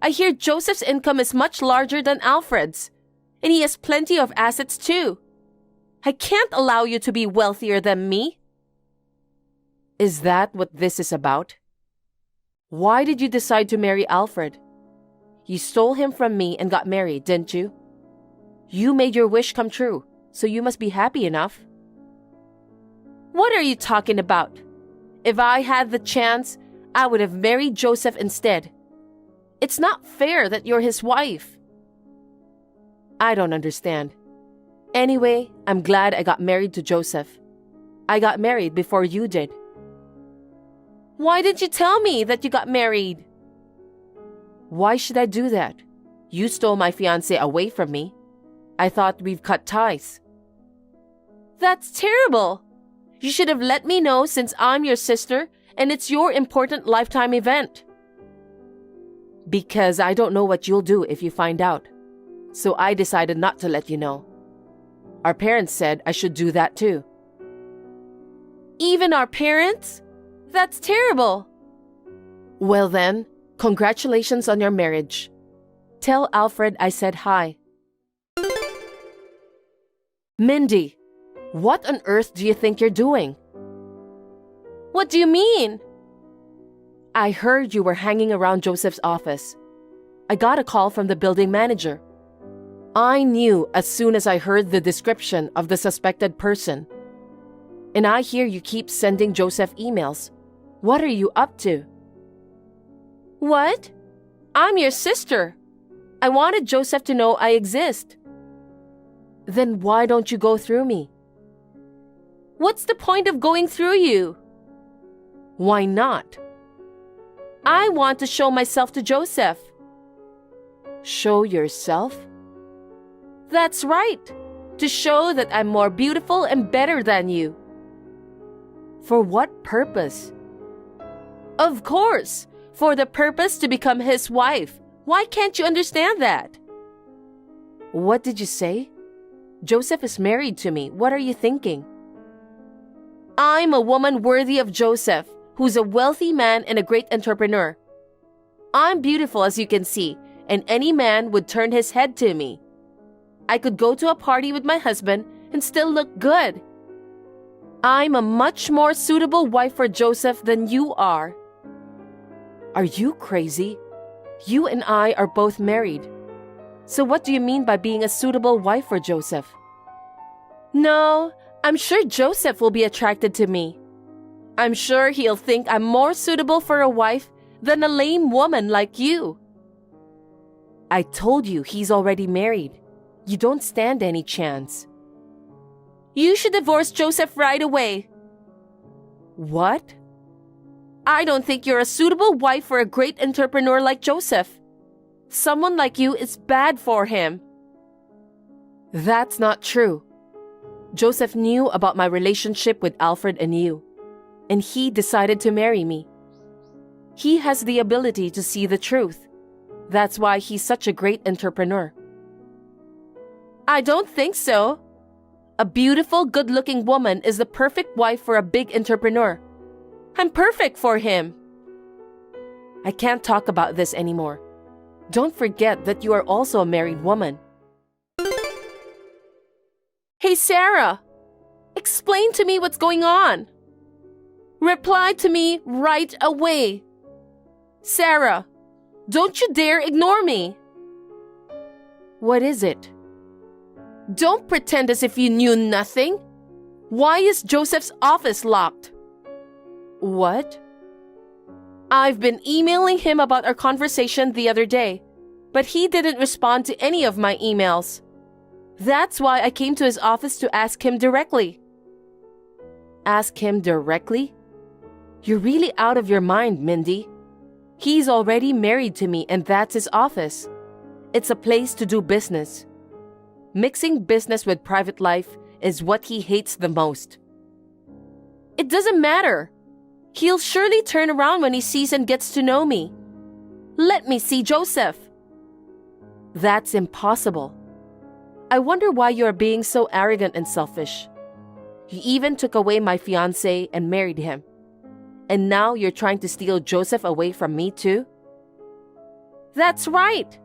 S1: I hear Joseph's income is much larger than Alfred's, and he has plenty of assets too. I can't allow you to be wealthier than me. Is that what this is about? Why did you decide to marry Alfred? You stole him from me and got married, didn't you? You made your wish come true, so you must be happy enough. What are you talking about? If I had the chance, I would have married Joseph instead. It's not fair that you're his wife. I don't understand. Anyway, I'm glad I got married to Joseph. I got married before you did. Why didn't you tell me that you got married? Why should I do that? You stole my fiancé away from me. I thought we've cut ties. That's terrible. You should have let me know since I'm your sister and it's your important lifetime event. Because I don't know what you'll do if you find out. So I decided not to let you know. Our parents said I should do that too. Even our parents? That's terrible. Well then, congratulations on your marriage. Tell Alfred I said hi. Mindy, what on earth do you think you're doing? What do you mean? I heard you were hanging around Joseph's office. I got a call from the building manager. I knew as soon as I heard the description of the suspected person. And I hear you keep sending Joseph emails. What are you up to? What? I'm your sister. I wanted Joseph to know I exist. Then why don't you go through me? What's the point of going through you? Why not? I want to show myself to Joseph. Show yourself? That's right. To show that I'm more beautiful and better than you. For what purpose? Of course, for the purpose to become his wife. Why can't you understand that? What did you say? Joseph is married to me. What are you thinking? I'm a woman worthy of Joseph, who's a wealthy man and a great entrepreneur. I'm beautiful as you can see, and any man would turn his head to me. I could go to a party with my husband and still look good. I'm a much more suitable wife for Joseph than you are. Are you crazy? You and I are both married. So what do you mean by being a suitable wife for Joseph? No, I'm sure Joseph will be attracted to me. I'm sure he'll think I'm more suitable for a wife than a lame woman like you. I told you he's already married. You don't stand any chance. You should divorce Joseph right away. What? I don't think you're a suitable wife for a great entrepreneur like Joseph. Someone like you is bad for him. That's not true. Joseph knew about my relationship with Alfred and you, and he decided to marry me. He has the ability to see the truth. That's why he's such a great entrepreneur. I don't think so. A beautiful, good-looking woman is the perfect wife for a big entrepreneur. I'm perfect for him. I can't talk about this anymore. Don't forget that you are also a married woman. Hey, Sarah, explain to me what's going on. Reply to me right away. Sarah, don't you dare ignore me. What is it? Don't pretend as if you knew nothing. Why is Joseph's office locked? What? I've been emailing him about our conversation the other day, but he didn't respond to any of my emails. That's why I came to his office to ask him directly. Ask him directly? You're really out of your mind, Mindy. He's already married to me, and that's his office. It's a place to do business. Mixing business with private life is what he hates the most. It doesn't matter. He'll surely turn around when he sees and gets to know me. Let me see Joseph. That's impossible. I wonder why you're being so arrogant and selfish. You even took away my fiancé and married him. And now you're trying to steal Joseph away from me too? That's right.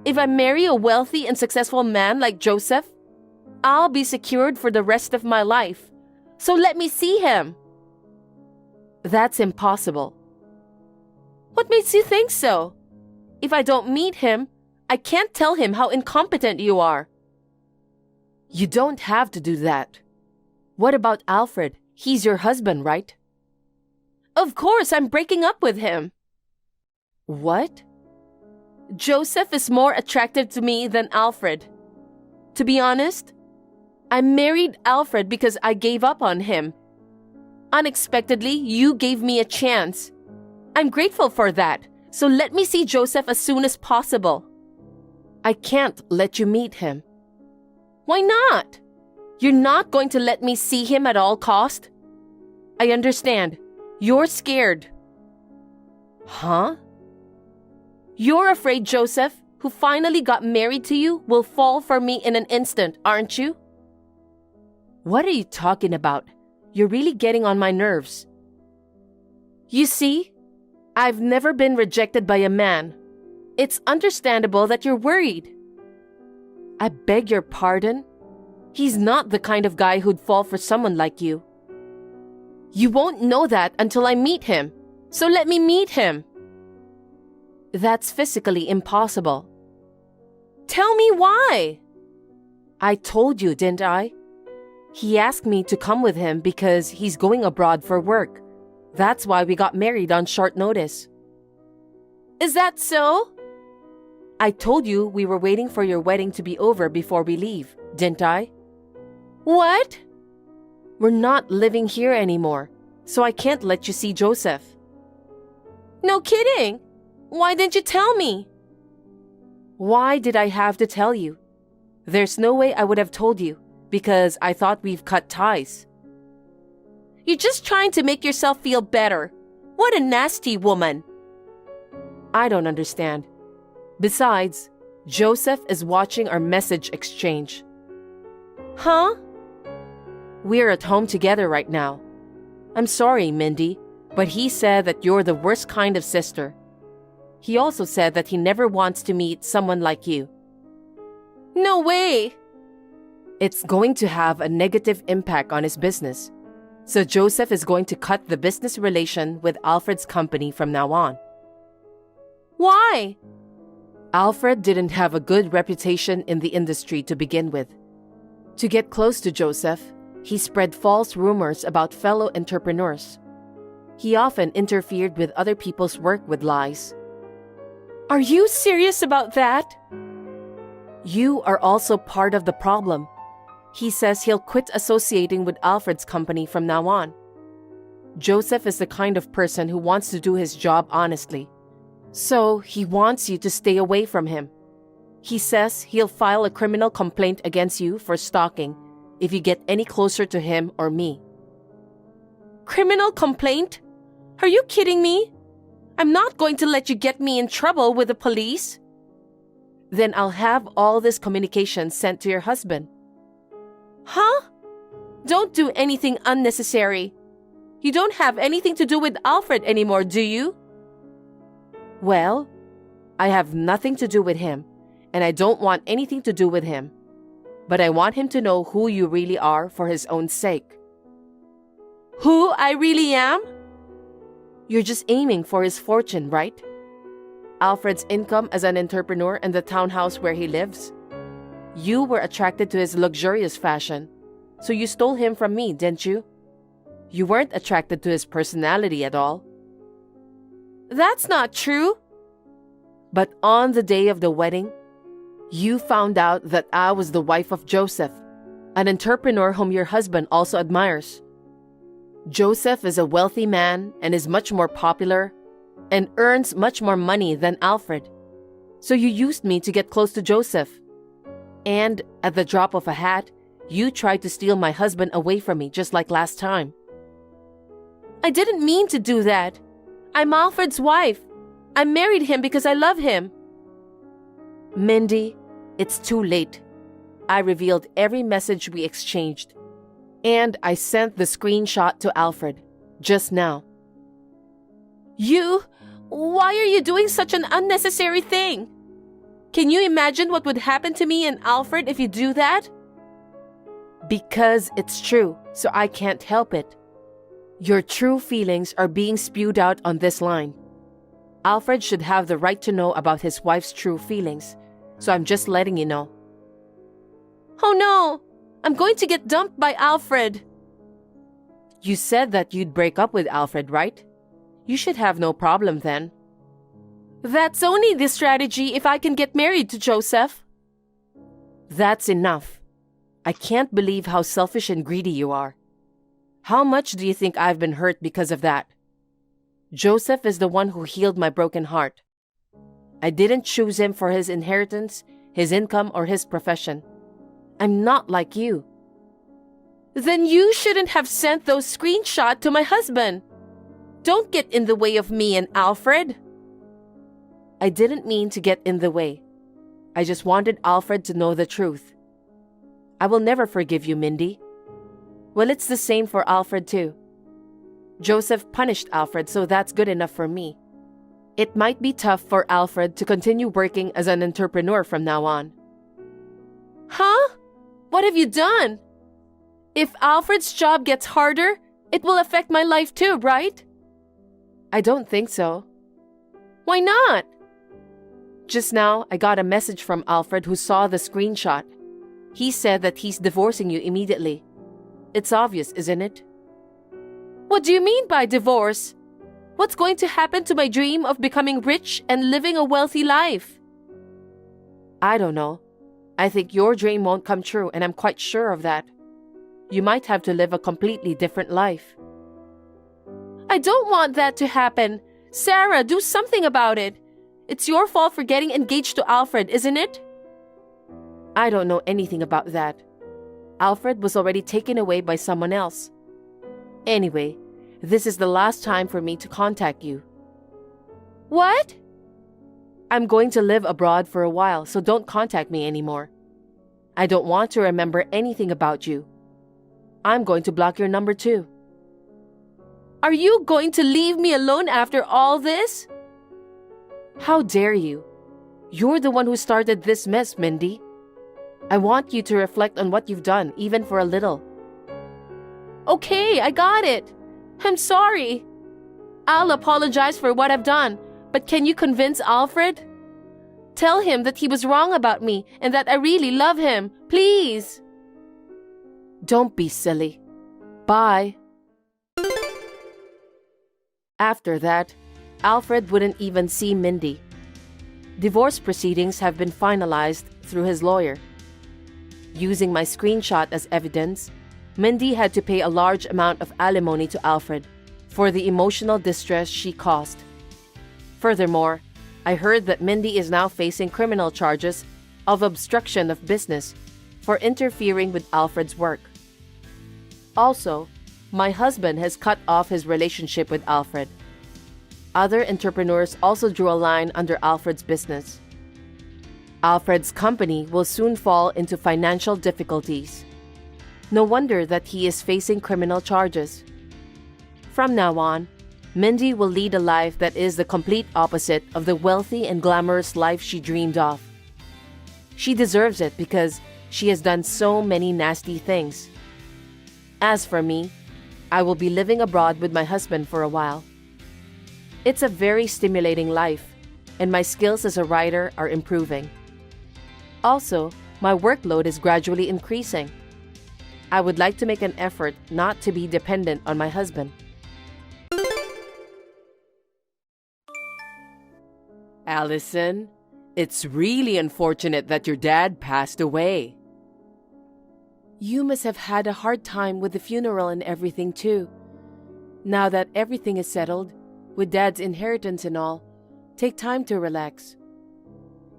S1: If I marry a wealthy and successful man like Joseph, I'll be secured for the rest of my life. So let me see him. That's impossible. What makes you think so? If I don't meet him, I can't tell him how incompetent you are. You don't have to do that. What about Alfred? He's your husband, right? Of course, I'm breaking up with him. What? Joseph is more attractive to me than Alfred. To be honest, I married Alfred because I gave up on him. Unexpectedly, you gave me a chance. I'm grateful for that, so let me see Joseph as soon as possible. I can't let you meet him. Why not? You're not going to let me see him at all cost? I understand. You're scared. Huh? You're afraid Joseph, who finally got married to you, will fall for me in an instant, aren't you? What are you talking about? You're really getting on my nerves. You see, I've never been rejected by a man. It's understandable that you're worried. I beg your pardon? He's not the kind of guy who'd fall for someone like you. You won't know that until I meet him, so let me meet him. That's physically impossible. Tell me why. I told you, didn't I? He asked me to come with him because he's going abroad for work. That's why we got married on short notice. Is that so? I told you we were waiting for your wedding to be over before we leave, didn't I? What? We're not living here anymore, so I can't let you see Joseph. No kidding! Why didn't you tell me? Why did I have to tell you? There's no way I would have told you, because I thought we've cut ties. You're just trying to make yourself feel better. What a nasty woman. I don't understand. Besides, Joseph is watching our message exchange. Huh? We're at home together right now. I'm sorry, Mindy, but he said that you're the worst kind of sister. He also said that he never wants to meet someone like you. No way! It's going to have a negative impact on his business. So Joseph is going to cut the business relation with Alfred's company from now on. Why? Alfred didn't have a good reputation in the industry to begin with. To get close to Joseph, he spread false rumors about fellow entrepreneurs. He often interfered with other people's work with lies. Are you serious about that? You are also part of the problem. He says he'll quit associating with Alfred's company from now on. Joseph is the kind of person who wants to do his job honestly. So he wants you to stay away from him. He says he'll file a criminal complaint against you for stalking if you get any closer to him or me. Criminal complaint? Are you kidding me? I'm not going to let you get me in trouble with the police. Then I'll have all this communication sent to your husband. Huh? Don't do anything unnecessary. You don't have anything to do with Alfred anymore, do you? Well, I have nothing to do with him, and I don't want anything to do with him. But I want him to know who you really are for his own sake. Who I really am? You're just aiming for his fortune, right? Alfred's income as an entrepreneur in the townhouse where he lives. You were attracted to his luxurious fashion, so you stole him from me, didn't you? You weren't attracted to his personality at all. That's not true. But on the day of the wedding, you found out that I was the wife of Joseph, an entrepreneur whom your husband also admires. Joseph is a wealthy man and is much more popular and earns much more money than Alfred. So you used me to get close to Joseph. And at the drop of a hat, you tried to steal my husband away from me just like last time. I didn't mean to do that. I'm Alfred's wife. I married him because I love him. Mindy, it's too late. I revealed every message we exchanged. And I sent the screenshot to Alfred just now. Why are you doing such an unnecessary thing? Can you imagine what would happen to me and Alfred if you do that? Because it's true, so I can't help it. Your true feelings are being spewed out on this line. Alfred should have the right to know about his wife's true feelings, so I'm just letting you know. Oh no! I'm going to get dumped by Alfred. You said that you'd break up with Alfred, right? You should have no problem then. That's only the strategy if I can get married to Joseph. That's enough. I can't believe how selfish and greedy you are. How much do you think I've been hurt because of that? Joseph is the one who healed my broken heart. I didn't choose him for his inheritance, his income, or his profession. I'm not like you. Then you shouldn't have sent those screenshots to my husband. Don't get in the way of me and Alfred. I didn't mean to get in the way. I just wanted Alfred to know the truth. I will never forgive you, Mindy. Well, it's the same for Alfred too. Joseph punished Alfred, so that's good enough for me. It might be tough for Alfred to continue working as an entrepreneur from now on. Huh? What have you done? If Alfred's job gets harder, it will affect my life too, right? I don't think so. Why not? Just now, I got a message from Alfred who saw the screenshot. He said that he's divorcing you immediately. It's obvious, isn't it? What do you mean by divorce? What's going to happen to my dream of becoming rich and living a wealthy life? I don't know. I think your dream won't come true, and I'm quite sure of that. You might have to live a completely different life. I don't want that to happen. Sarah, do something about it. It's your fault for getting engaged to Alfred, isn't it? I don't know anything about that. Alfred was already taken away by someone else. Anyway, this is the last time for me to contact you. What? I'm going to live abroad for a while, so don't contact me anymore. I don't want to remember anything about you. I'm going to block your number too. Are you going to leave me alone after all this? How dare you? You're the one who started this mess, Mindy. I want you to reflect on what you've done, even for a little. Okay, I got it. I'm sorry. I'll apologize for what I've done, but can you convince Alfred? Tell him that he was wrong about me and that I really love him. Please. Don't be silly. Bye. After that, Alfred wouldn't even see Mindy. Divorce proceedings have been finalized through his lawyer. Using my screenshot as evidence, Mindy had to pay a large amount of alimony to Alfred for the emotional distress she caused. Furthermore, I heard that Mindy is now facing criminal charges of obstruction of business for interfering with Alfred's work. Also, my husband has cut off his relationship with Alfred. Other entrepreneurs also drew a line under Alfred's business. Alfred's company will soon fall into financial difficulties. No wonder that he is facing criminal charges. From now on, Mindy will lead a life that is the complete opposite of the wealthy and glamorous life she dreamed of. She deserves it because she has done so many nasty things. As for me, I will be living abroad with my husband for a while. It's a very stimulating life, and my skills as a writer are improving. Also, my workload is gradually increasing. I would like to make an effort not to be dependent on my husband.
S2: Allison, it's really unfortunate that your dad passed away.
S1: You must have had a hard time with the funeral and everything too. Now that everything is settled, with Dad's inheritance and all, take time to relax.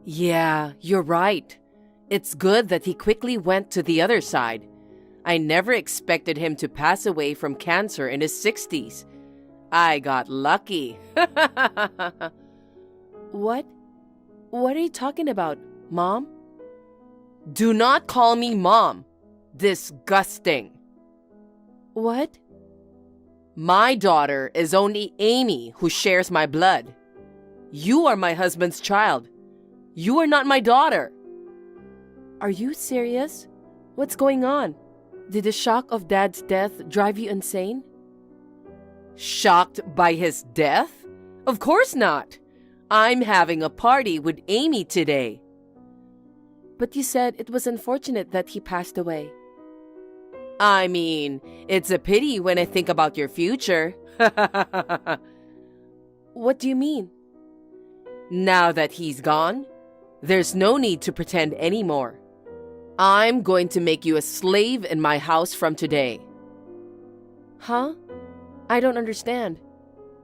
S2: Yeah, you're right. It's good that he quickly went to the other side. I never expected him to pass away from cancer in his 60s. I got lucky.
S1: What? What are you talking about, Mom?
S2: Do not call me Mom. Disgusting.
S1: What?
S2: My daughter is only Amy, who shares my blood. You are my husband's child. You are not my daughter.
S1: Are you serious? What's going on? Did the shock of Dad's death drive you insane?
S2: Shocked by his death? Of course not. I'm having a party with Amy today.
S1: But you said it was unfortunate that he passed away.
S2: I mean, it's a pity when I think about your future.
S1: What do you mean?
S2: Now that he's gone, there's no need to pretend anymore. I'm going to make you a slave in my house from today.
S1: Huh? I don't understand.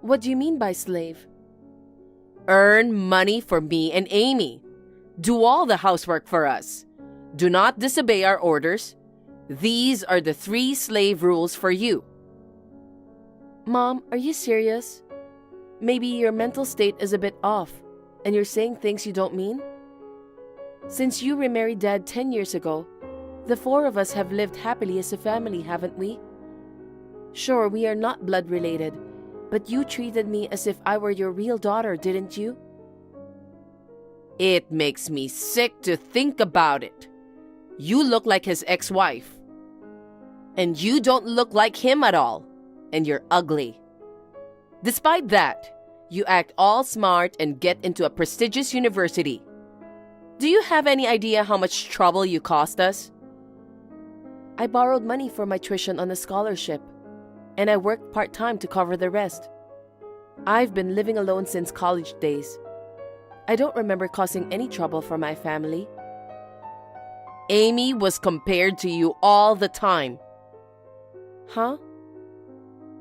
S1: What do you mean by slave?
S2: Earn money for me and Amy. Do all the housework for us. Do not disobey our orders. These are the 3 slave rules for you.
S1: Mom, are you serious? Maybe your mental state is a bit off, and you're saying things you don't mean? Since you remarried Dad 10 years ago, the 4 of us have lived happily as a family, haven't we? Sure, we are not blood related, but you treated me as if I were your real daughter, didn't you?
S2: It makes me sick to think about it. You look like his ex-wife. And you don't look like him at all. And you're ugly. Despite that, you act all smart and get into a prestigious university. Do you have any idea how much trouble you cost us?
S1: I borrowed money for my tuition on a scholarship, and I worked part-time to cover the rest. I've been living alone since college days. I don't remember causing any trouble for my family.
S2: Amy was compared to you all the time.
S1: Huh?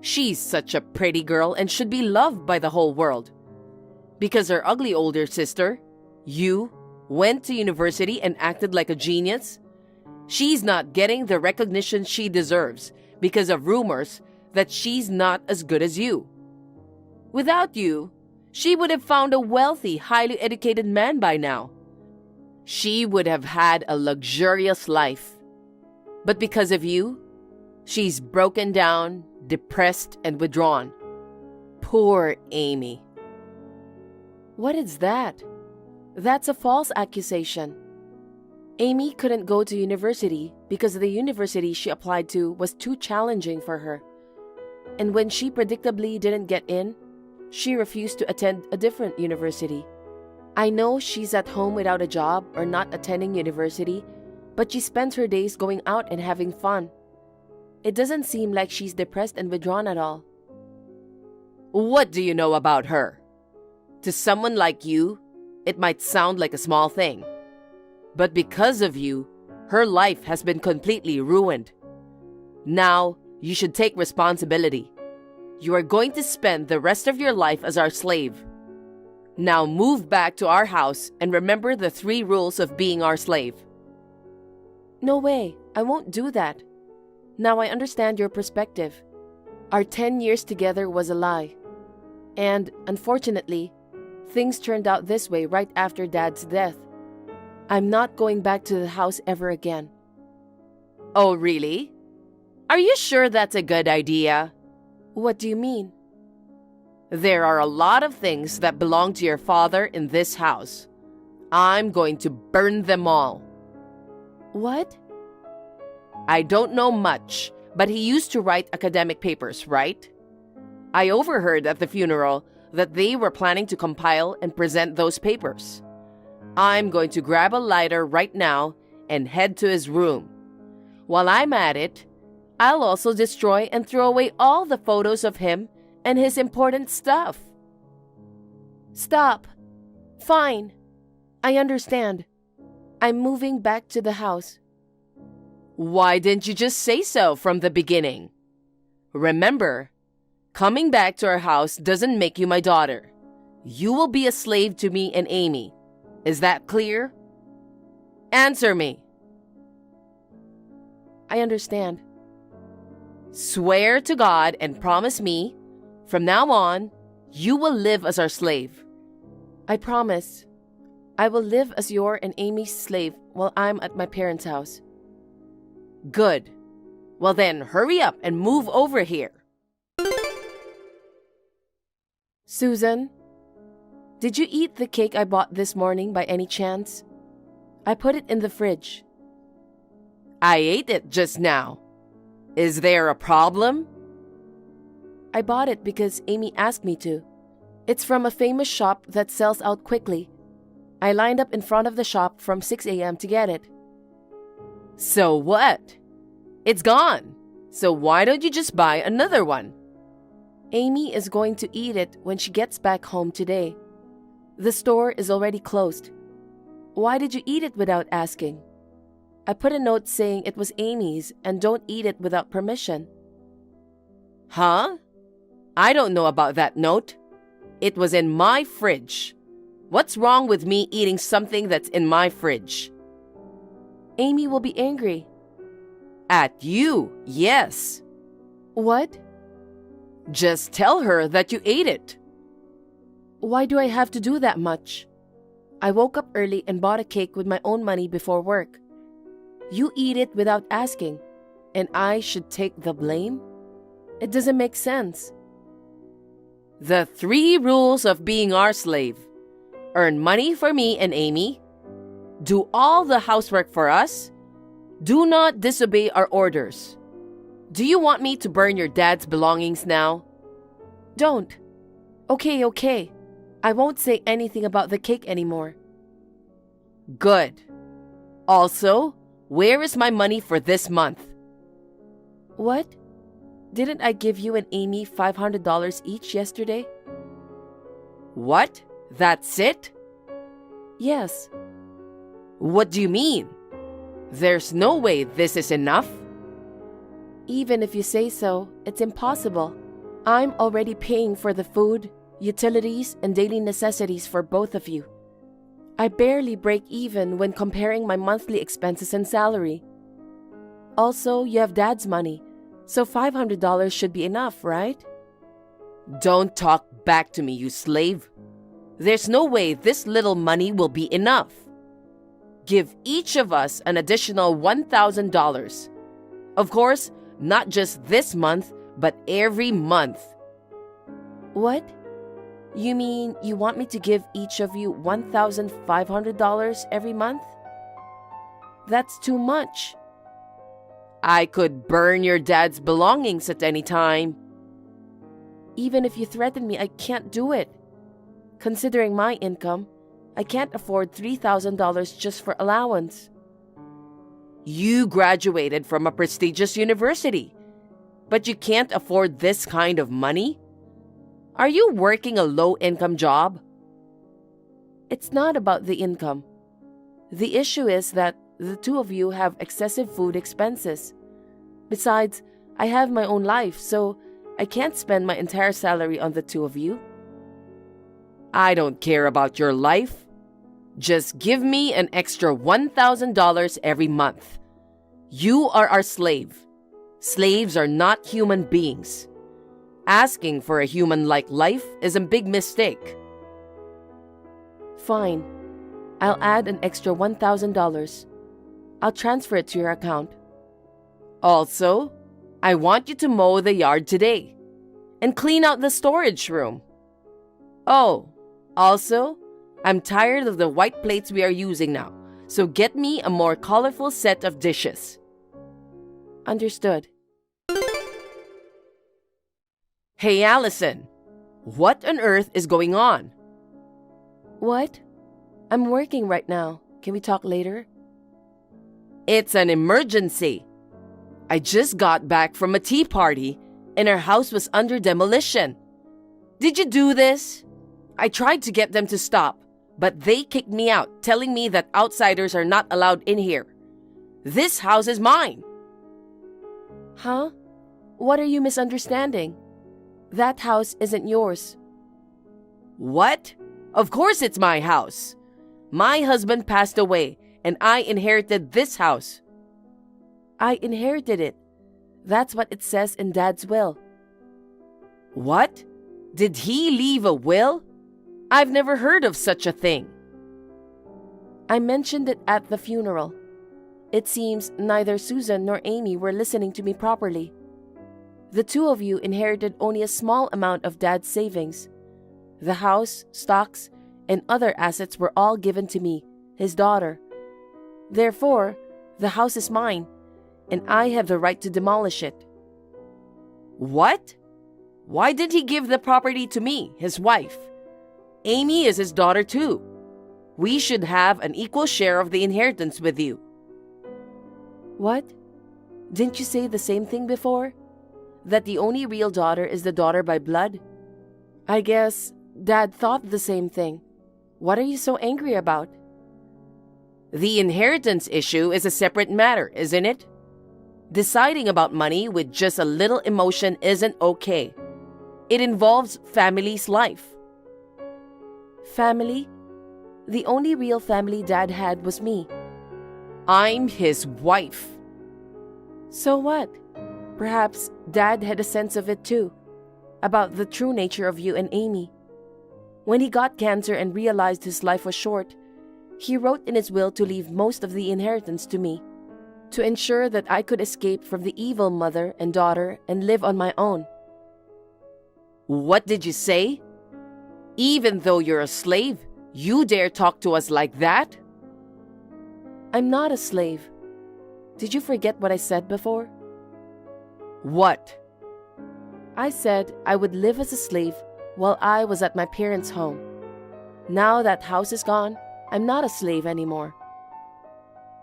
S2: She's such a pretty girl and should be loved by the whole world. Because her ugly older sister, you, went to university and acted like a genius. She's not getting the recognition she deserves because of rumors that she's not as good as you. Without you, she would have found a wealthy, highly educated man by now. She would have had a luxurious life. But because of you, she's broken down, depressed, and withdrawn. Poor Amy.
S1: What is that? That's a false accusation. Amy couldn't go to university because the university she applied to was too challenging for her. And when she predictably didn't get in, she refused to attend a different university. I know she's at home without a job or not attending university, but she spends her days going out and having fun. It doesn't seem like she's depressed and withdrawn at all.
S2: What do you know about her? To someone like you, it might sound like a small thing. But because of you, her life has been completely ruined. Now, you should take responsibility. You are going to spend the rest of your life as our slave. Now move back to our house and remember the 3 rules of being our slave.
S1: No way, I won't do that. Now I understand your perspective. Our 10 years together was a lie. And, unfortunately, things turned out this way right after Dad's death. I'm not going back to the house ever again.
S2: Oh, really? Are you sure that's a good idea?
S1: What do you mean?
S2: There are a lot of things that belong to your father in this house. I'm going to burn them all.
S1: What?
S2: I don't know much, but he used to write academic papers, right? I overheard at the funeral that they were planning to compile and present those papers. I'm going to grab a lighter right now and head to his room. While I'm at it, I'll also destroy and throw away all the photos of him and his important stuff.
S1: Stop. Fine. I understand. I'm moving back to the house.
S2: Why didn't you just say so from the beginning? Remember, coming back to our house doesn't make you my daughter. You will be a slave to me and Amy. Is that clear? Answer me.
S1: I understand.
S2: Swear to God and promise me, from now on, you will live as our slave.
S1: I promise. I will live as your and Amy's slave while I'm at my parents' house.
S2: Good. Well then, hurry up and move over here.
S1: Susan, did you eat the cake I bought this morning by any chance? I put it in the fridge.
S2: I ate it just now. Is there a problem?
S1: I bought it because Amy asked me to. It's from a famous shop that sells out quickly. I lined up in front of the shop from 6 a.m. to get it.
S2: So what? It's gone. So why don't you just buy another one?
S1: Amy is going to eat it when she gets back home today. The store is already closed. Why did you eat it without asking? I put a note saying it was Amy's and don't eat it without permission.
S2: Huh? I don't know about that note. It was in my fridge. What's wrong with me eating something that's in my fridge?
S1: Amy will be angry.
S2: At you, yes.
S1: What?
S2: Just tell her that you ate it.
S1: Why do I have to do that much? I woke up early and bought a cake with my own money before work. You eat it without asking, and I should take the blame? It doesn't make sense.
S2: The 3 rules of being our slave. Earn money for me and Amy. Do all the housework for us. Do not disobey our orders. Do you want me to burn your dad's belongings now?
S1: Don't. Okay. I won't say anything about the cake anymore.
S2: Good. Also, where is my money for this month?
S1: What? Didn't I give you and Amy $500 each yesterday?
S2: What? That's it?
S1: Yes.
S2: What do you mean? There's no way this is enough.
S1: Even if you say so, it's impossible. I'm already paying for the food, utilities, and daily necessities for both of you. I barely break even when comparing my monthly expenses and salary. Also, you have Dad's money, so $500 should be enough, right?
S2: Don't talk back to me, you slave. There's no way this little money will be enough. Give each of us an additional $1,000. Of course, not just this month, but every month.
S1: What? You mean you want me to give each of you $1,500 every month? That's too much. I could burn your dad's belongings at any time. Even if you threaten me, I can't do it. Considering my income, I can't afford $3,000 just for allowance. You graduated from a prestigious university, but you can't afford this kind of money? Are you working a low-income job? It's not about the income. The issue is that the two of you have excessive food expenses. Besides, I have my own life, so I can't spend my entire salary on the two of you. I don't care about your life. Just give me an extra $1,000 every month. You are our slave. Slaves are not human beings. Asking for a human-like life is a big mistake. Fine. I'll add an extra $1,000. I'll transfer it to your account. Also, I want you to mow the yard today and clean out the storage room. Oh, also, I'm tired of the white plates we are using now, so get me a more colorful set of dishes. Understood. Hey, Allison. What on earth is going on? What? I'm working right now. Can we talk later? It's an emergency. I just got back from a tea party and our house was under demolition. Did you do this? I tried to get them to stop, but they kicked me out, telling me that outsiders are not allowed in here. This house is mine. Huh? What are you misunderstanding? That house isn't yours. What? Of course it's my house. My husband passed away and I inherited this house. I inherited it. That's what it says in Dad's will. What? Did he leave a will? I've never heard of such a thing. I mentioned it at the funeral. It seems neither Susan nor Amy were listening to me properly. The two of you inherited only a small amount of Dad's savings. The house, stocks, and other assets were all given to me, his daughter. Therefore, the house is mine, and I have the right to demolish it. What? Why did he give the property to me, his wife? Amy is his daughter too. We should have an equal share of the inheritance with you. What? Didn't you say the same thing before? That the only real daughter is the daughter by blood? I guess Dad thought the same thing. What are you so angry about? The inheritance issue is a separate matter, isn't it? Deciding about money with just a little emotion isn't okay. It involves family's life. Family? The only real family Dad had was me. I'm his wife. So what? Perhaps Dad had a sense of it too, about the true nature of you and Amy. When he got cancer and realized his life was short, he wrote in his will to leave most of the inheritance to me, to ensure that I could escape from the evil mother and daughter and live on my own. What did you say? Even though you're a slave, you dare talk to us like that? I'm not a slave. Did you forget what I said before? What? I said I would live as a slave while I was at my parents' home. Now that house is gone, I'm not a slave anymore.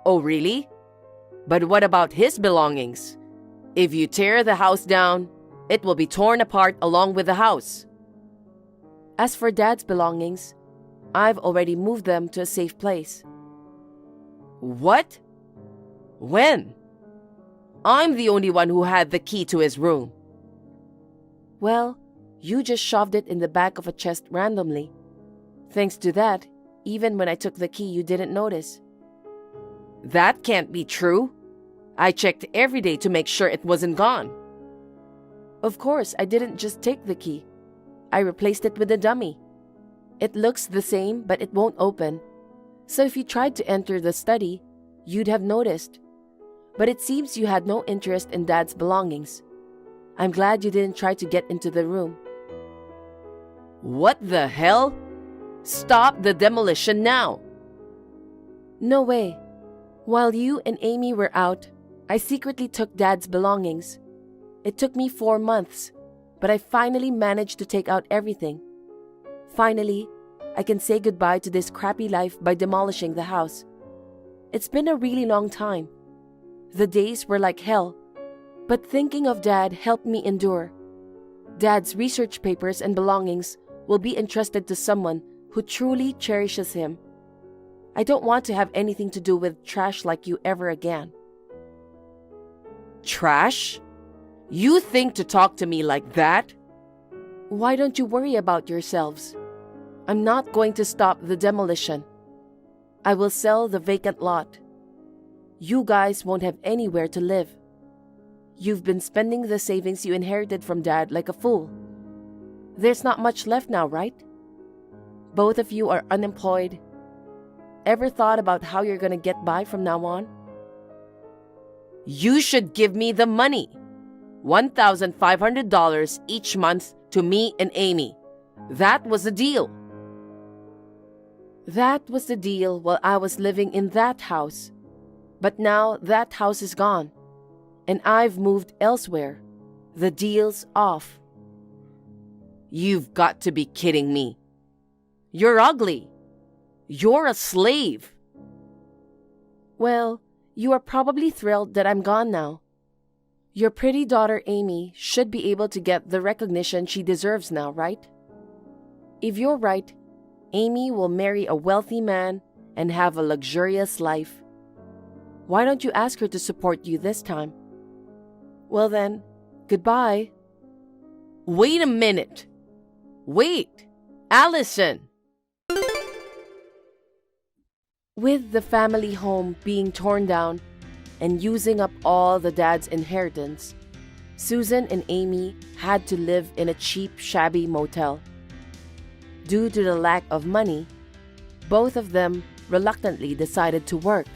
S1: Oh, really? But what about his belongings? If you tear the house down, it will be torn apart along with the house. As for Dad's belongings, I've already moved them to a safe place. What? When? I'm the only one who had the key to his room. Well, you just shoved it in the back of a chest randomly. Thanks to that, even when I took the key, you didn't notice. That can't be true. I checked every day to make sure it wasn't gone. Of course, I didn't just take the key. I replaced it with a dummy. It looks the same, but it won't open. So if you tried to enter the study, you'd have noticed. But it seems you had no interest in Dad's belongings. I'm glad you didn't try to get into the room. What the hell? Stop the demolition now! No way. While you and Amy were out, I secretly took Dad's belongings. It took me 4 months, but I finally managed to take out everything. Finally, I can say goodbye to this crappy life by demolishing the house. It's been a really long time. The days were like hell, but thinking of Dad helped me endure. Dad's research papers and belongings will be entrusted to someone who truly cherishes him. I don't want to have anything to do with trash like you ever again.
S2: Trash? You think to talk to me like that?
S1: Why don't you worry about yourselves? I'm not going to stop the demolition. I will sell the vacant lot. You guys won't have anywhere to live. You've been spending the savings you inherited from Dad like a fool. There's not much left now, right? Both of you are unemployed. Ever thought about how you're gonna get by from now on?
S2: You should give me the money. $1,500 each month to me and Amy. That was the deal.
S1: That was the deal while I was living in that house. But now that house is gone, and I've moved elsewhere. The deal's off.
S2: You've got to be kidding me. You're ugly. You're a slave.
S1: Well, you are probably thrilled that I'm gone now. Your pretty daughter Amy should be able to get the recognition she deserves now, right? If you're right, Amy will marry a wealthy man and have a luxurious life. Why don't you ask her to support you this time? Well then, goodbye.
S2: Wait a minute. Wait, Allison.
S1: With the family home being torn down and using up all the Dad's inheritance, Susan and Amy had to live in a cheap, shabby motel. Due to the lack of money, both of them reluctantly decided to work.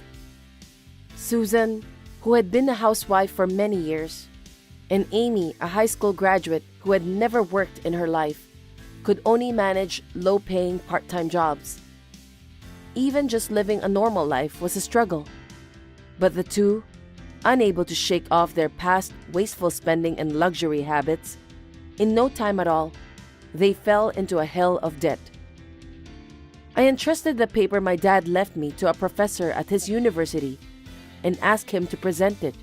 S1: Susan, who had been a housewife for many years, and Amy, a high school graduate who had never worked in her life, could only manage low-paying part-time jobs. Even just living a normal life was a struggle. But the two, unable to shake off their past wasteful spending and luxury habits, in no time at all, they fell into a hell of debt. I entrusted the paper my dad left me to a professor at his university and asked him to present it.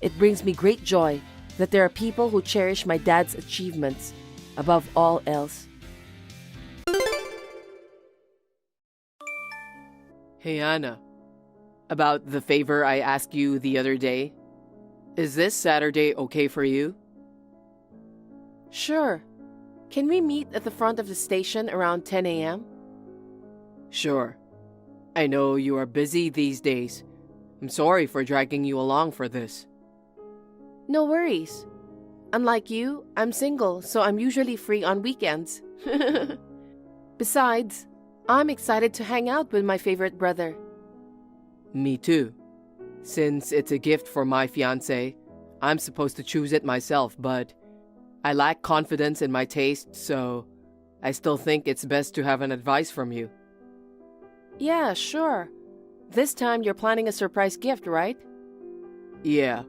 S1: It brings me great joy that there are people who cherish my dad's achievements above all else.
S2: Hey Anna, about the favor I asked you the other day. Is this Saturday okay for you?
S1: Sure. Can we meet at the front of the station around 10 a.m.?
S2: Sure. I know you are busy these days. I'm sorry for dragging you along for this.
S1: No worries. Unlike you, I'm single, so I'm usually free on weekends. Besides, I'm excited to hang out with my favorite brother.
S2: Me too. Since it's a gift for my fiancé, I'm supposed to choose it myself, but I lack confidence in my taste, so I still think it's best to have an advice from you.
S1: Yeah, sure. This time you're planning a surprise gift, right?
S2: Yeah.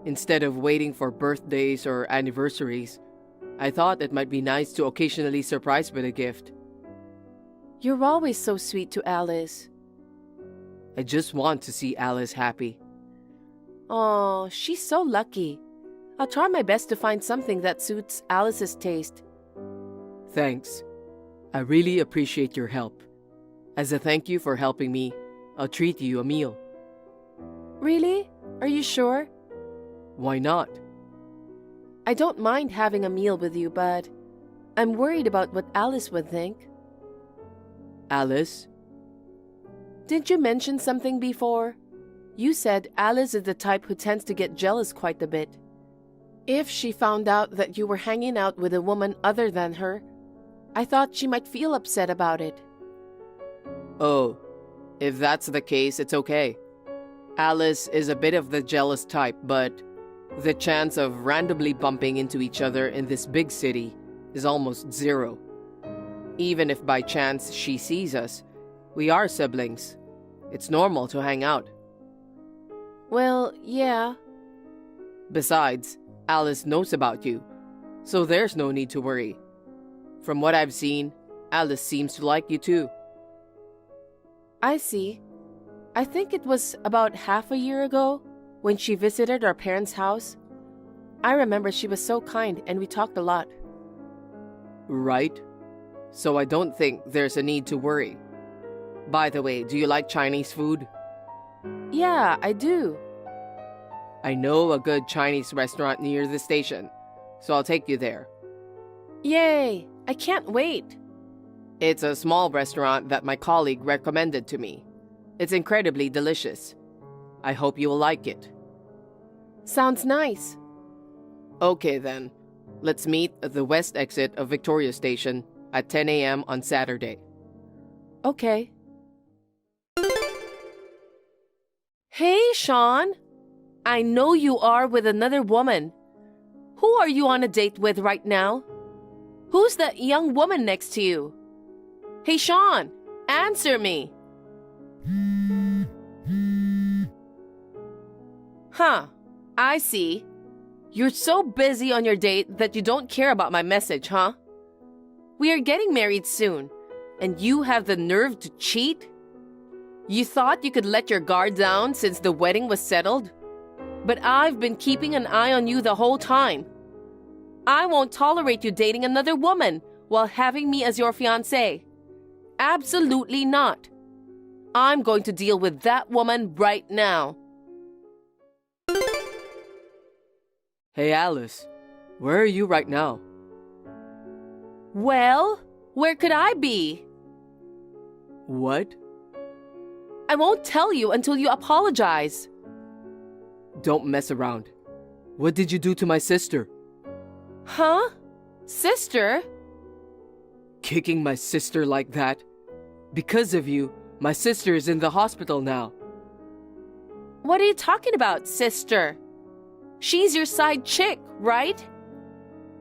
S2: Instead of waiting for birthdays or anniversaries, I thought it might be nice to occasionally surprise with a gift.
S1: You're always so sweet to Alice.
S2: I just want to see Alice happy.
S1: Oh, she's so lucky. I'll try my best to find something that suits Alice's taste.
S2: Thanks. I really appreciate your help. As a thank you for helping me, I'll treat you a meal.
S1: Really? Are you sure?
S2: Why not?
S1: I don't mind having a meal with you, but I'm worried about what Alice would think.
S2: Alice?
S1: Didn't you mention something before? You said Alice is the type who tends to get jealous quite a bit. If she found out that you were hanging out with a woman other than her, I thought she might feel upset about it.
S2: Oh, if that's the case, it's okay. Alice is a bit of the jealous type, but the chance of randomly bumping into each other in this big city is almost zero. Even if by chance she sees us, we are siblings. It's normal to hang out.
S1: Well, yeah.
S2: Besides, Alice knows about you, so there's no need to worry. From what I've seen, Alice seems to like you too.
S1: I see. I think it was about half a year ago when she visited our parents' house. I remember she was so kind and we talked a lot.
S2: Right? So I don't think there's a need to worry. By the way, do you like Chinese food?
S1: Yeah, I do.
S2: I know a good Chinese restaurant near the station, so I'll take you there.
S1: Yay! I can't wait.
S2: It's a small restaurant that my colleague recommended to me. It's incredibly delicious. I hope you will like it.
S1: Sounds nice.
S2: Okay then, let's meet at the west exit of Victoria Station at 10 a.m. on Saturday.
S1: Okay. Hey, Sean. I know you are with another woman. Who are you on a date with right now? Who's that young woman next to you? Hey, Sean, answer me. Huh, I see. You're so busy on your date that you don't care about my message, huh? We are getting married soon, and you have the nerve to cheat? You thought you could let your guard down since the wedding was settled? But I've been keeping an eye on you the whole time. I won't tolerate you dating another woman while having me as your fiancé. Absolutely not. I'm going to deal with that woman right now.
S2: Hey Alice, where are you right now?
S1: Well, where could I be?
S2: What?
S1: I won't tell you until you apologize.
S2: Don't mess around. What did you do to my sister?
S1: Huh? Sister?
S2: Kicking my sister like that? Because of you, my sister is in the hospital now.
S1: What are you talking about, sister? She's your side chick, right?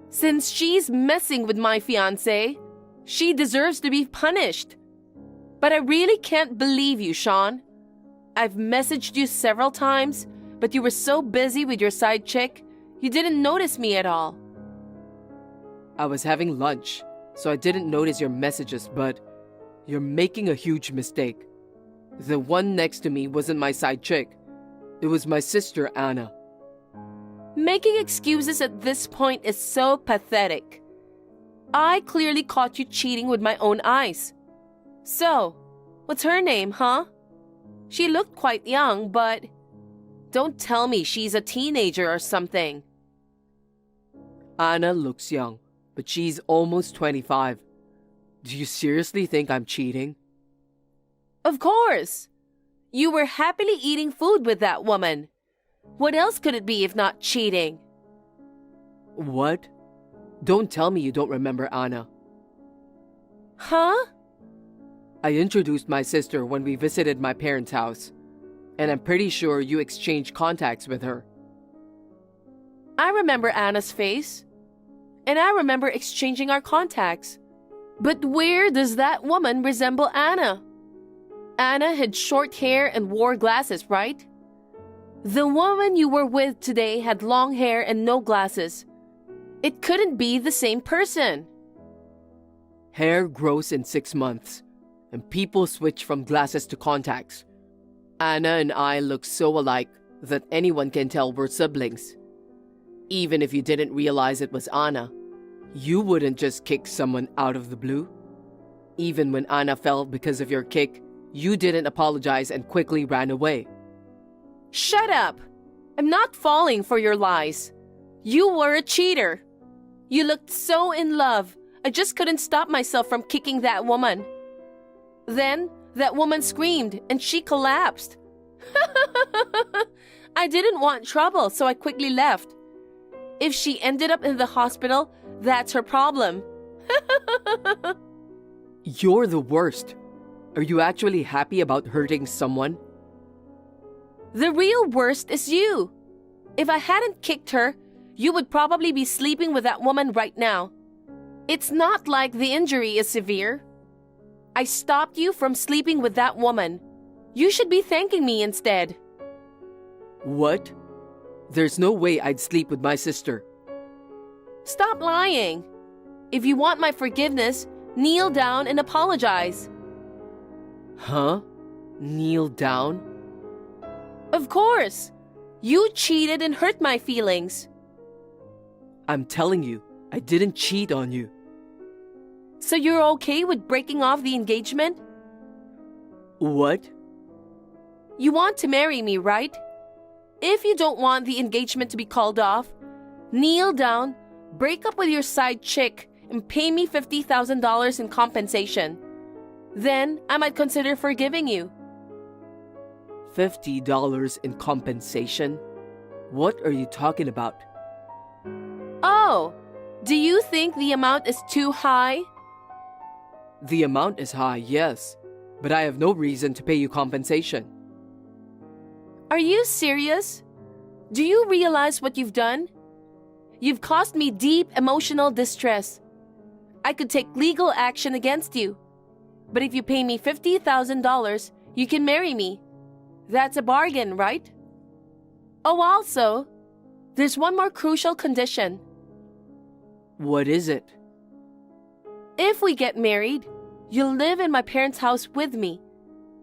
S1: Since she's messing with my fiancé, she deserves to be punished. But I really can't believe you, Sean. I've messaged you several times, but you were so busy with your side chick, you didn't notice me at all.
S2: I was having lunch, so I didn't notice your messages, but you're making a huge mistake. The one next to me wasn't my side chick. It was my sister, Anna.
S1: Making excuses at this point is so pathetic. I clearly caught you cheating with my own eyes. So, what's her name, huh? She looked quite young, but don't tell me she's a teenager or something.
S2: Anna looks young, but she's almost 25. Do you seriously think I'm cheating?
S1: Of course! You were happily eating food with that woman. What else could it be if not cheating?
S2: What? Don't tell me you don't remember Anna.
S1: Huh?
S2: I introduced my sister when we visited my parents' house, and I'm pretty sure you exchanged contacts with her.
S1: I remember Anna's face, and I remember exchanging our contacts. But where does that woman resemble Anna? Anna had short hair and wore glasses, right? The woman you were with today had long hair and no glasses. It couldn't be the same person.
S2: Hair grows in 6 months, and people switch from glasses to contacts. Anna and I look so alike that anyone can tell we're siblings. Even if you didn't realize it was Anna, you wouldn't just kick someone out of the blue. Even when Anna fell because of your kick, you didn't apologize and quickly ran away.
S1: Shut up! I'm not falling for your lies. You were a cheater. You looked so in love, I just couldn't stop myself from kicking that woman. Then, that woman screamed and she collapsed. I didn't want trouble, so I quickly left. If she ended up in the hospital, that's her problem.
S2: You're the worst. Are you actually happy about hurting someone?
S1: The real worst is you. If I hadn't kicked her, you would probably be sleeping with that woman right now. It's not like the injury is severe. I stopped you from sleeping with that woman. You should be thanking me instead.
S2: What? There's no way I'd sleep with my sister.
S1: Stop lying. If you want my forgiveness, kneel down and apologize.
S2: Huh? Kneel down?
S1: Of course. You cheated and hurt my feelings.
S2: I'm telling you, I didn't cheat on you.
S1: So you're okay with breaking off the engagement?
S2: What?
S1: You want to marry me, right? If you don't want the engagement to be called off, kneel down, break up with your side chick, and pay me $50,000 in compensation. Then I might consider forgiving you.
S2: $50 in compensation? What are you talking about?
S1: Oh, do you think the amount is too high?
S2: The amount is high, yes, but I have no reason to pay you compensation.
S1: Are you serious? Do you realize what you've done? You've caused me deep emotional distress. I could take legal action against you. But if you pay me $50,000, you can marry me. That's a bargain, right? Oh, also, there's one more crucial condition.
S2: What is it?
S1: If we get married, you'll live in my parents' house with me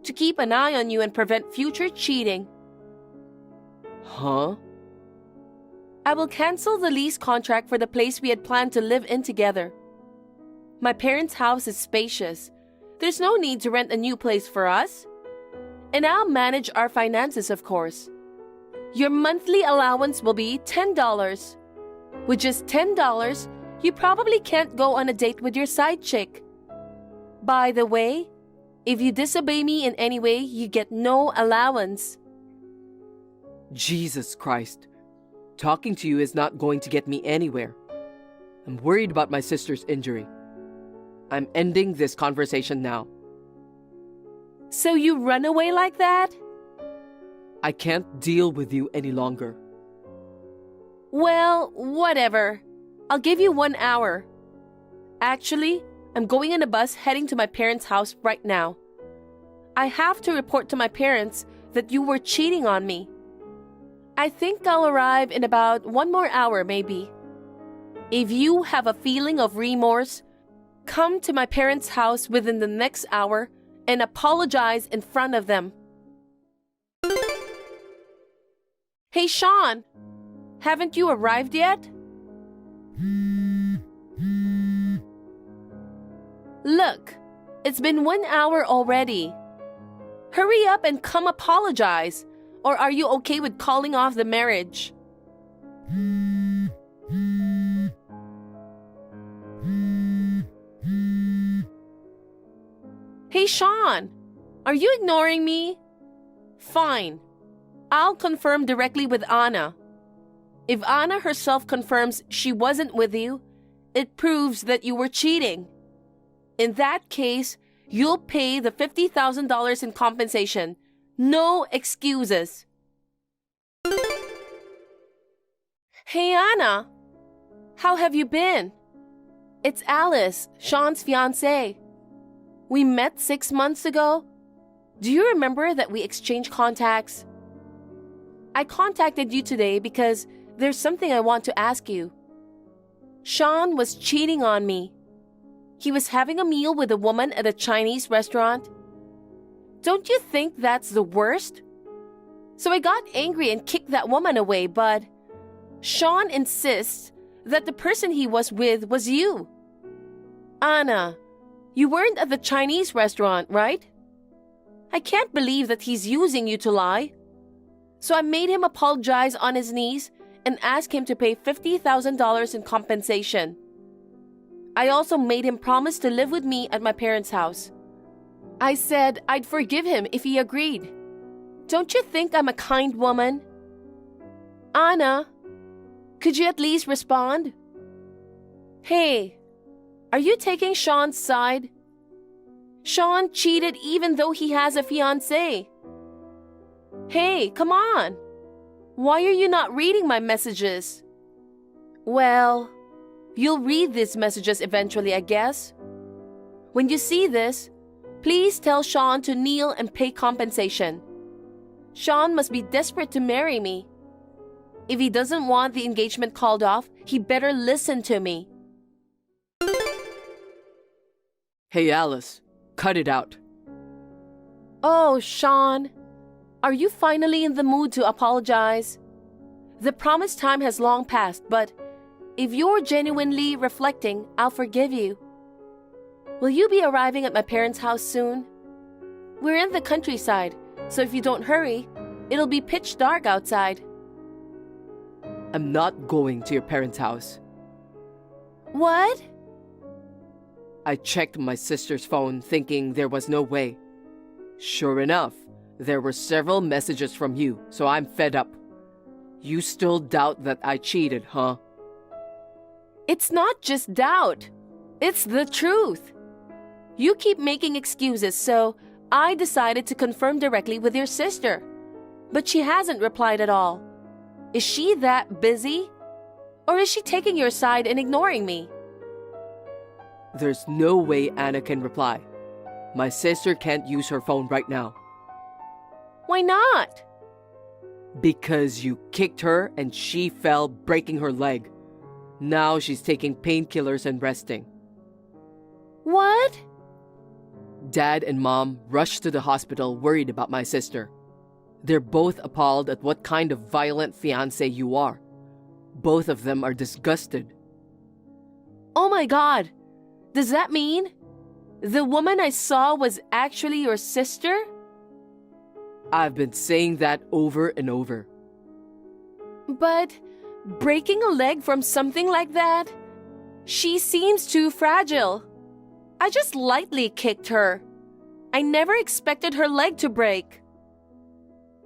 S1: to keep an eye on you and prevent future cheating.
S2: Huh?
S1: I will cancel the lease contract for the place we had planned to live in together. My parents' house is spacious. There's no need to rent a new place for us. And I'll manage our finances, of course. Your monthly allowance will be $10. With just $10, you probably can't go on a date with your side chick. By the way, if you disobey me in any way, you get no allowance.
S2: Jesus Christ. Talking to you is not going to get me anywhere. I'm worried about my sister's injury. I'm ending this conversation now.
S1: So you run away like that?
S2: I can't deal with you any longer.
S1: Well, whatever. I'll give you 1 hour. Actually, I'm going on a bus heading to my parents' house right now. I have to report to my parents that you were cheating on me. I think I'll arrive in about 1 more hour, maybe. If you have a feeling of remorse, come to my parents' house within the next hour and apologize in front of them. Hey, Sean, haven't you arrived yet? Look, it's been 1 hour already. Hurry up and come apologize. Or are you okay with calling off the marriage? Hey, Sean, are you ignoring me? Fine. I'll confirm directly with Anna. If Anna herself confirms she wasn't with you, it proves that you were cheating. In that case, you'll pay the $50,000 in compensation. No excuses. Hey, Anna. How have you been? It's Alice, Sean's fiancée. We met 6 months ago. Do you remember that we exchanged contacts? I contacted you today because there's something I want to ask you. Sean was cheating on me. He was having a meal with a woman at a Chinese restaurant. Don't you think that's the worst? So I got angry and kicked that woman away, but Sean insists that the person he was with was you. Anna, you weren't at the Chinese restaurant, right? I can't believe that he's using you to lie. So I made him apologize on his knees and asked him to pay $50,000 in compensation. I also made him promise to live with me at my parents' house. I said I'd forgive him if he agreed. Don't you think I'm a kind woman? Anna, could you at least respond? Hey, are you taking Sean's side? Sean cheated even though he has a fiancée. Hey, come on. Why are you not reading my messages? Well, you'll read these messages eventually, I guess. When you see this, Please tell Sean to kneel and pay compensation. Sean must be desperate to marry me. If he doesn't want the engagement called off, he better listen to me.
S2: Hey, Alice, cut it out.
S1: Oh, Sean, are you finally in the mood to apologize? The promised time has long passed, but if you're genuinely reflecting, I'll forgive you. Will you be arriving at my parents' house soon? We're in the countryside, so if you don't hurry, it'll be pitch dark outside.
S2: I'm not going to your parents' house.
S1: What?
S2: I checked my sister's phone thinking there was no way. Sure enough, there were several messages from you, so I'm fed up. You still doubt that I cheated, huh?
S1: It's not just doubt. It's the truth. You keep making excuses, so I decided to confirm directly with your sister. But she hasn't replied at all. Is she that busy? Or is she taking your side and ignoring me?
S2: There's no way Anna can reply. My sister can't use her phone right now.
S1: Why not?
S2: Because you kicked her and she fell, breaking her leg. Now she's taking painkillers and resting.
S1: What?
S2: Dad and Mom rushed to the hospital worried about my sister. They're both appalled at what kind of violent fiancé you are. Both of them are disgusted.
S1: Oh my God! Does that mean the woman I saw was actually your sister?
S2: I've been saying that over and over.
S1: But breaking a leg from something like that? She seems too fragile. I just lightly kicked her. I never expected her leg to break.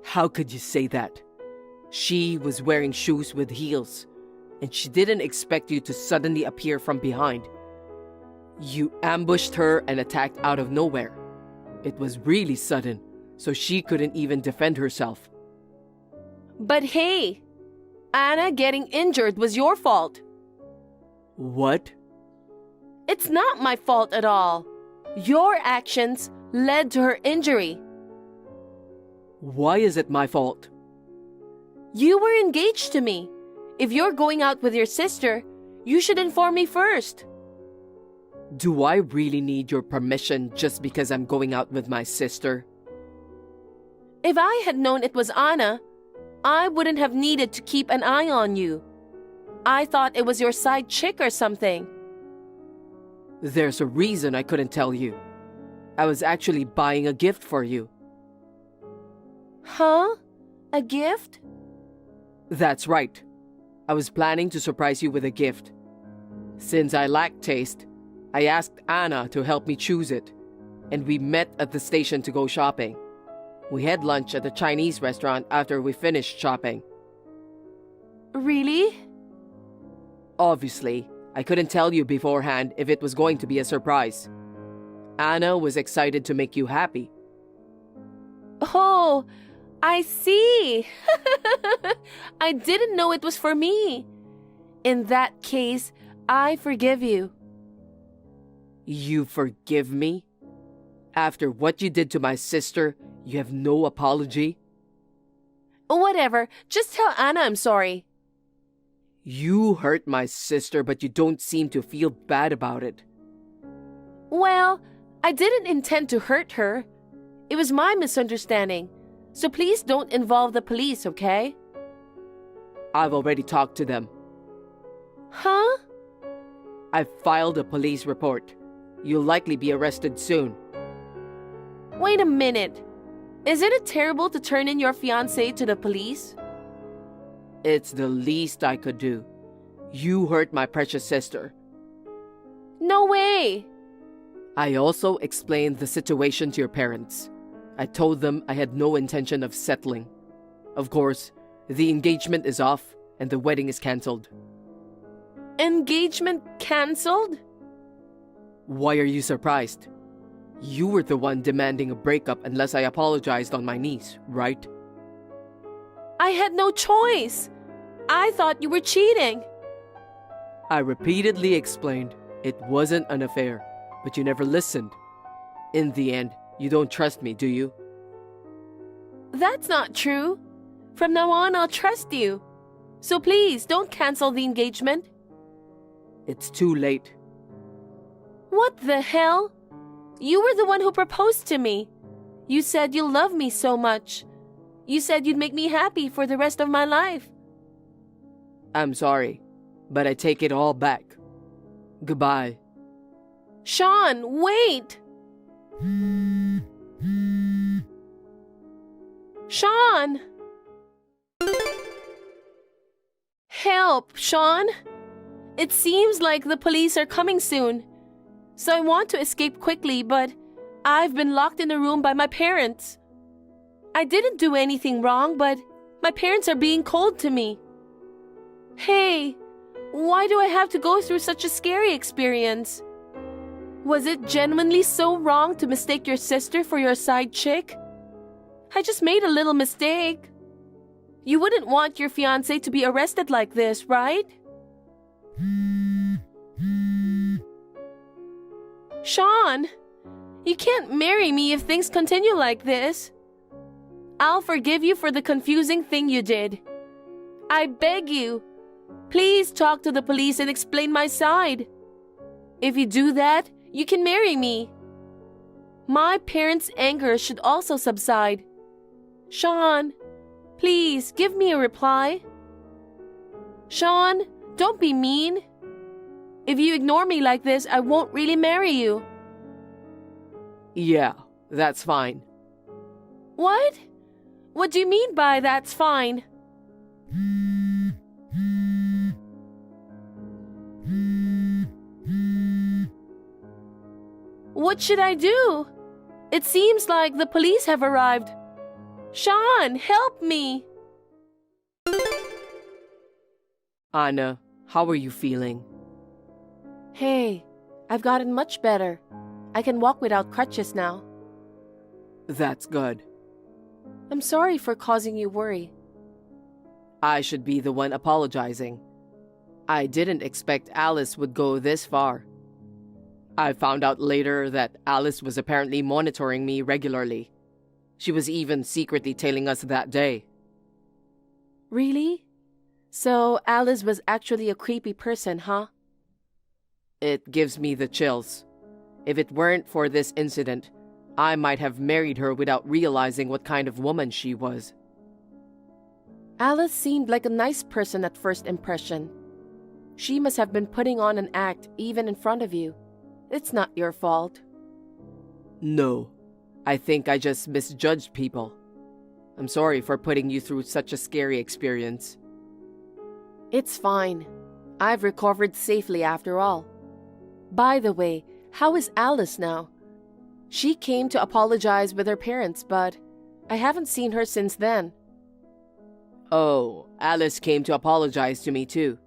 S2: How could you say that? She was wearing shoes with heels, and she didn't expect you to suddenly appear from behind. You ambushed her and attacked out of nowhere. It was really sudden, so she couldn't even defend herself.
S1: But hey, Anna getting injured was your fault.
S2: What?
S1: It's not my fault at all. Your actions led to her injury.
S2: Why is it my fault?
S1: You were engaged to me. If you're going out with your sister, you should inform me first.
S2: Do I really need your permission just because I'm going out with my sister?
S1: If I had known it was Anna, I wouldn't have needed to keep an eye on you. I thought it was your side chick or something.
S2: There's a reason I couldn't tell you. I was actually buying a gift for you.
S1: Huh? A gift?
S2: That's right. I was planning to surprise you with a gift. Since I lack taste, I asked Anna to help me choose it, and we met at the station to go shopping. We had lunch at a Chinese restaurant after we finished shopping.
S1: Really?
S2: Obviously, I couldn't tell you beforehand if it was going to be a surprise. Anna was excited to make you happy.
S1: Oh, I see. I didn't know it was for me. In that case, I forgive you.
S2: You forgive me? After what you did to my sister, you have no apology?
S1: Whatever, just tell Anna I'm sorry.
S2: You hurt my sister, but you don't seem to feel bad about it.
S1: Well, I didn't intend to hurt her. It was my misunderstanding. So please don't involve the police, okay?
S2: I've already talked to them.
S1: Huh?
S2: I've filed a police report. You'll likely be arrested soon.
S1: Wait a minute. Isn't it terrible to turn in your fiancé to the police?
S2: It's the least I could do. You hurt my precious sister.
S1: No way!
S2: I also explained the situation to your parents. I told them I had no intention of settling. Of course, the engagement is off and the wedding is cancelled.
S1: Engagement cancelled?
S2: Why are you surprised? You were the one demanding a breakup unless I apologized on my knees, right?
S1: I had no choice. I thought you were cheating.
S2: I repeatedly explained it wasn't an affair, but you never listened. In the end, you don't trust me, do you?
S1: That's not true. From now on, I'll trust you. So please, don't cancel the engagement.
S2: It's too late.
S1: What the hell? You were the one who proposed to me. You said you love me so much. You said you'd make me happy for the rest of my life.
S2: I'm sorry, but I take it all back. Goodbye.
S1: Sean, wait! Sean! Help, Sean! It seems like the police are coming soon. So I want to escape quickly, but I've been locked in a room by my parents. I didn't do anything wrong, but my parents are being cold to me. Hey, why do I have to go through such a scary experience? Was it genuinely so wrong to mistake your sister for your side chick? I just made a little mistake. You wouldn't want your fiancé to be arrested like this, right? Sean, you can't marry me if things continue like this. I'll forgive you for the confusing thing you did. I beg you, please talk to the police and explain my side. If you do that, you can marry me. My parents' anger should also subside. Sean, please give me a reply. Sean, don't be mean. If you ignore me like this, I won't really marry you.
S2: Yeah, that's fine.
S1: What? What do you mean by that's fine? What should I do? It seems like the police have arrived. Sean, help me!
S2: Anna, how are you feeling?
S1: Hey, I've gotten much better. I can walk without crutches now.
S2: That's good.
S1: I'm sorry for causing you worry.
S2: I should be the one apologizing. I didn't expect Alice would go this far. I found out later that Alice was apparently monitoring me regularly. She was even secretly tailing us that day.
S1: Really? So Alice was actually a creepy person, huh?
S2: It gives me the chills. If it weren't for this incident, I might have married her without realizing what kind of woman she was.
S1: Alice seemed like a nice person at first impression. She must have been putting on an act even in front of you. It's not your fault.
S2: No, I think I just misjudged people. I'm sorry for putting you through such a scary experience.
S1: It's fine. I've recovered safely after all. By the way, how is Alice now? She came to apologize with her parents, but I haven't seen her since then.
S2: Oh, Alice came to apologize to me too,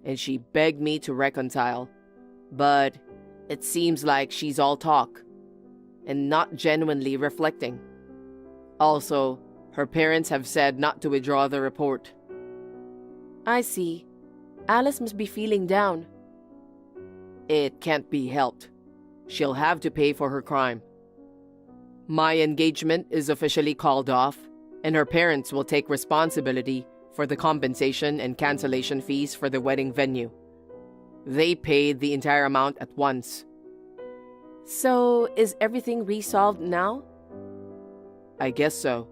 S2: and she begged me to reconcile. But it seems like she's all talk, and not genuinely reflecting. Also, her parents have said not to withdraw the report.
S1: I see. Alice must be feeling down.
S2: It can't be helped. She'll have to pay for her crime. My engagement is officially called off, and her parents will take responsibility for the compensation and cancellation fees for the wedding venue. They paid the entire amount at once.
S1: So, is everything resolved now?
S2: I guess so.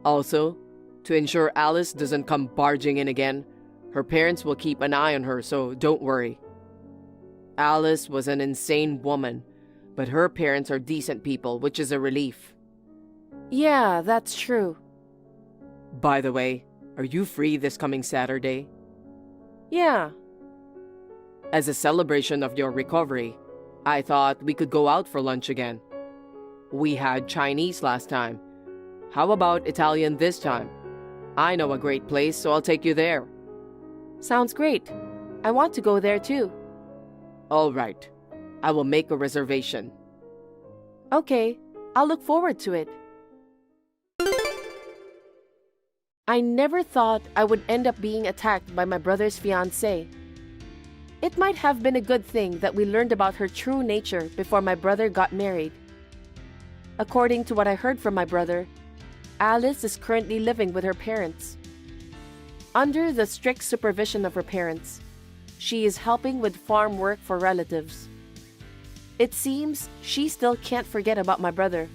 S2: Also, to ensure Alice doesn't come barging in again, her parents will keep an eye on her, so don't worry. Alice was an insane woman, but her parents are decent people, which is a relief.
S1: Yeah, that's true.
S2: By the way, are you free this coming Saturday?
S1: Yeah.
S2: As a celebration of your recovery, I thought we could go out for lunch again. We had Chinese last time. How about Italian this time? I know a great place, so I'll take you there.
S1: Sounds great. I want to go there too.
S2: All right. I will make a reservation.
S1: Okay, I'll look forward to it. I never thought I would end up being attacked by my brother's fiancée. It might have been a good thing that we learned about her true nature before my brother got married. According to what I heard from my brother, Alice is currently living with her parents. Under the strict supervision of her parents, she is helping with farm work for relatives. It seems she still can't forget about my brother.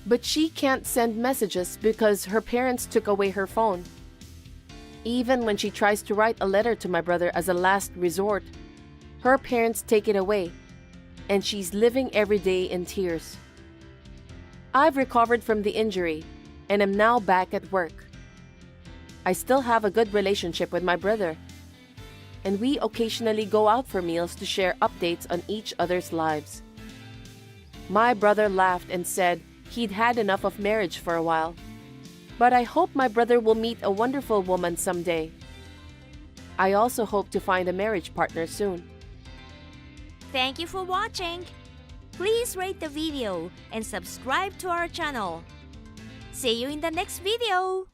S1: But she can't send messages because her parents took away her phone. Even when she tries to write a letter to my brother as a last resort, her parents take it away, and she's living every day in tears. I've recovered from the injury and am now back at work. I still have a good relationship with my brother, and we occasionally go out for meals to share updates on each other's lives. My brother laughed and said he'd had enough of marriage for a while, but I hope my brother will meet a wonderful woman someday. I also hope to find a marriage partner soon.
S3: Thank you for watching. Please rate the video and subscribe to our channel. See you in the next video.